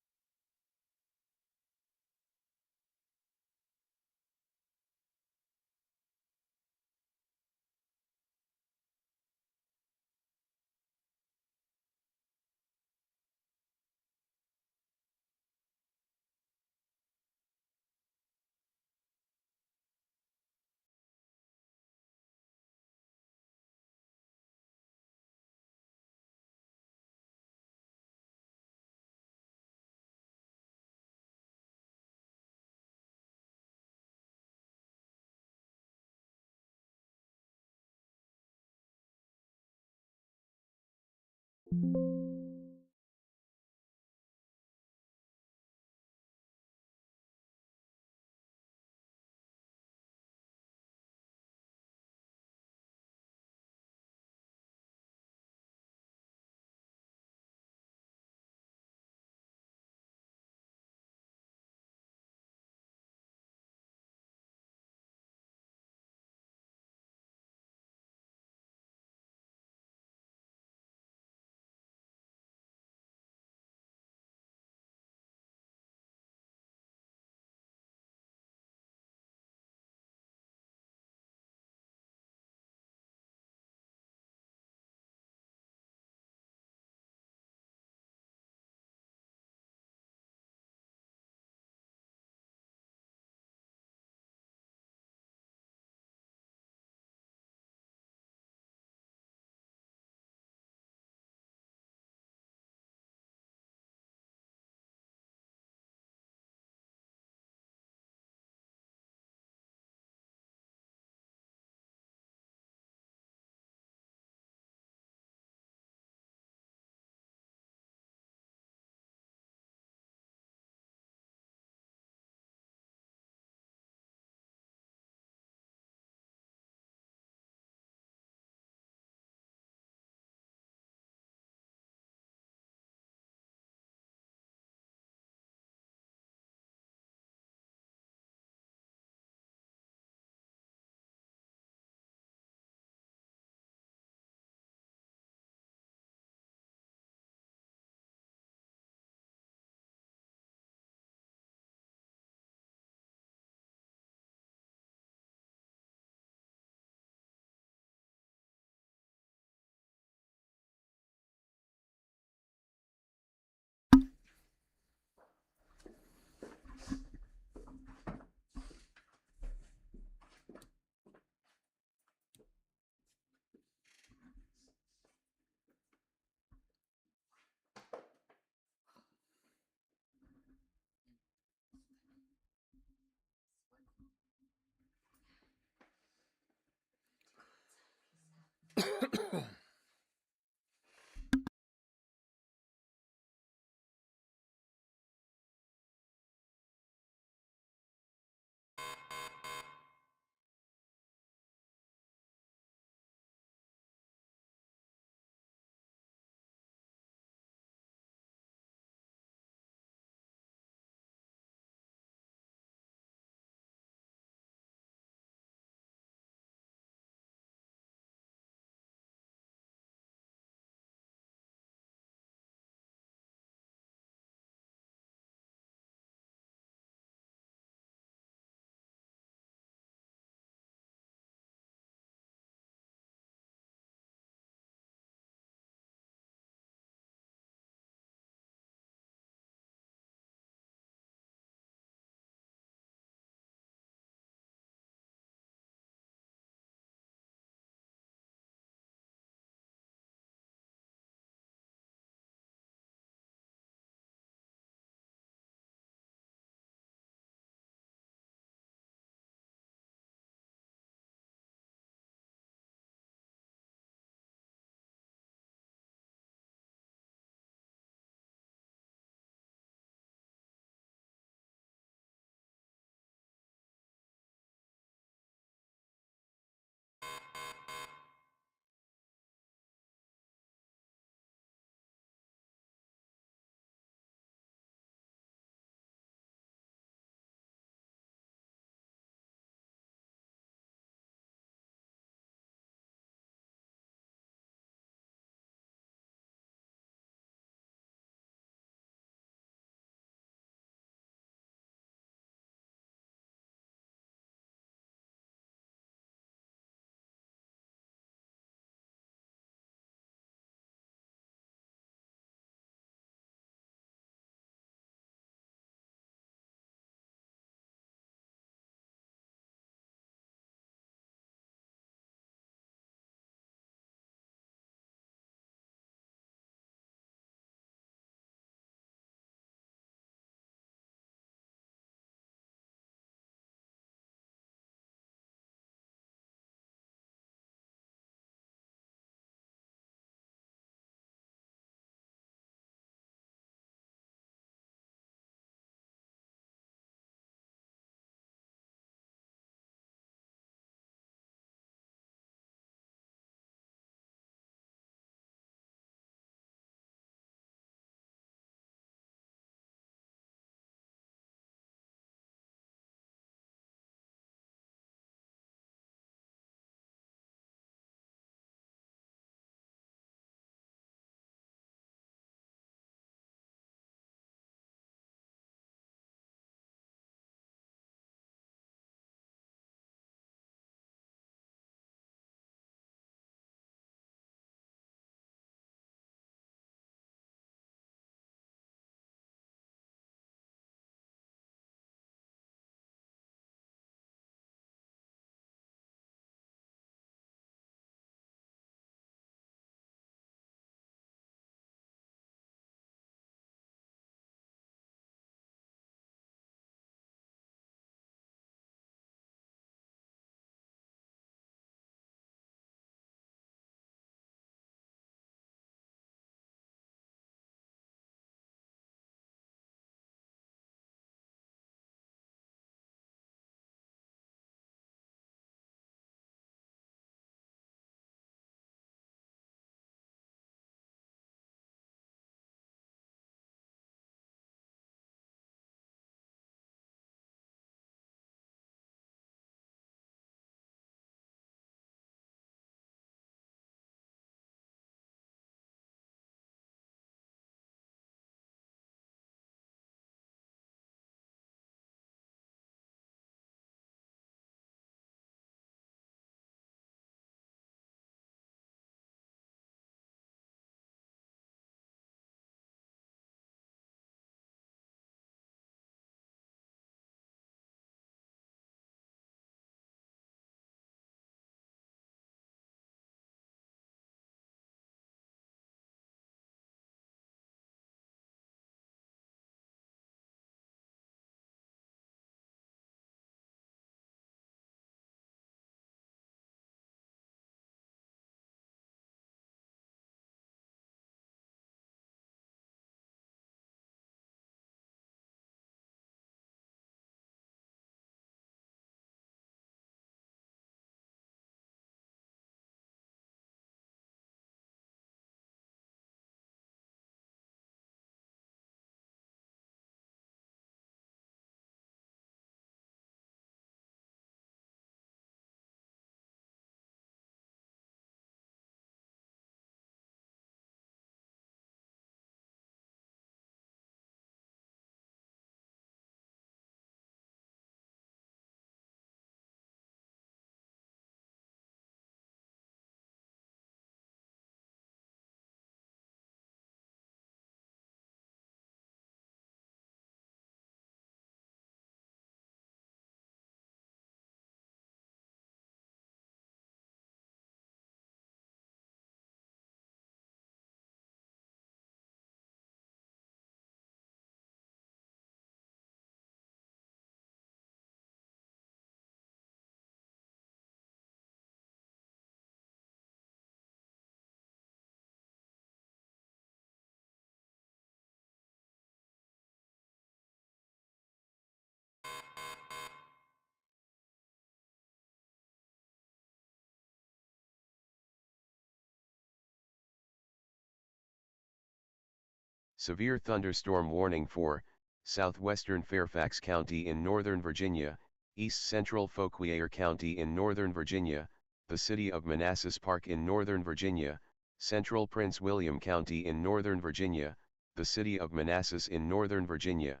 Severe thunderstorm warning for southwestern Fairfax County in Northern Virginia, east central Fauquier County in Northern Virginia, the city of Manassas Park in Northern Virginia, central Prince William County in Northern Virginia, the city of Manassas in Northern Virginia.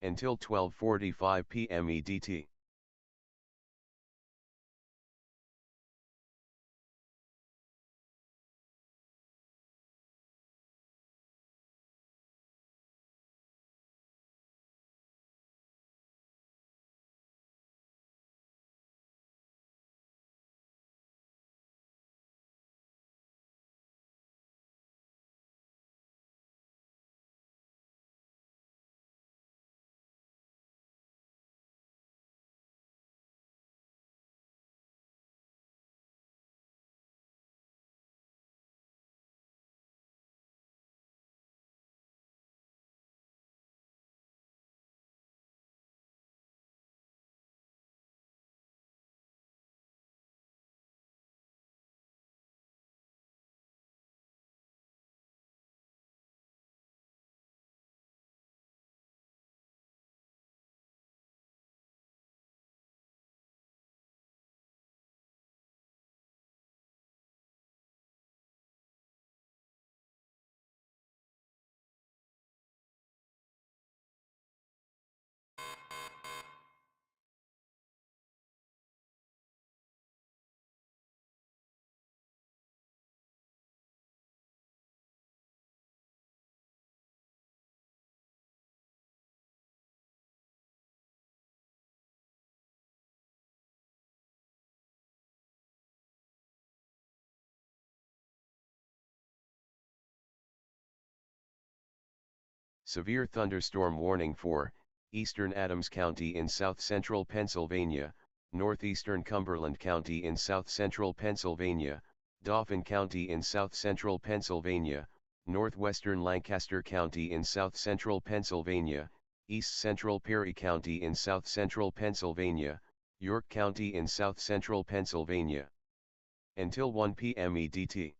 Until 12:45 p.m. EDT. Severe thunderstorm warning for eastern Adams County in south-central Pennsylvania, northeastern Cumberland County in south-central Pennsylvania, Dauphin County in south-central Pennsylvania, northwestern Lancaster County in south-central Pennsylvania, east-central Perry County in south-central Pennsylvania, York County in south-central Pennsylvania. Until 1 p.m. EDT.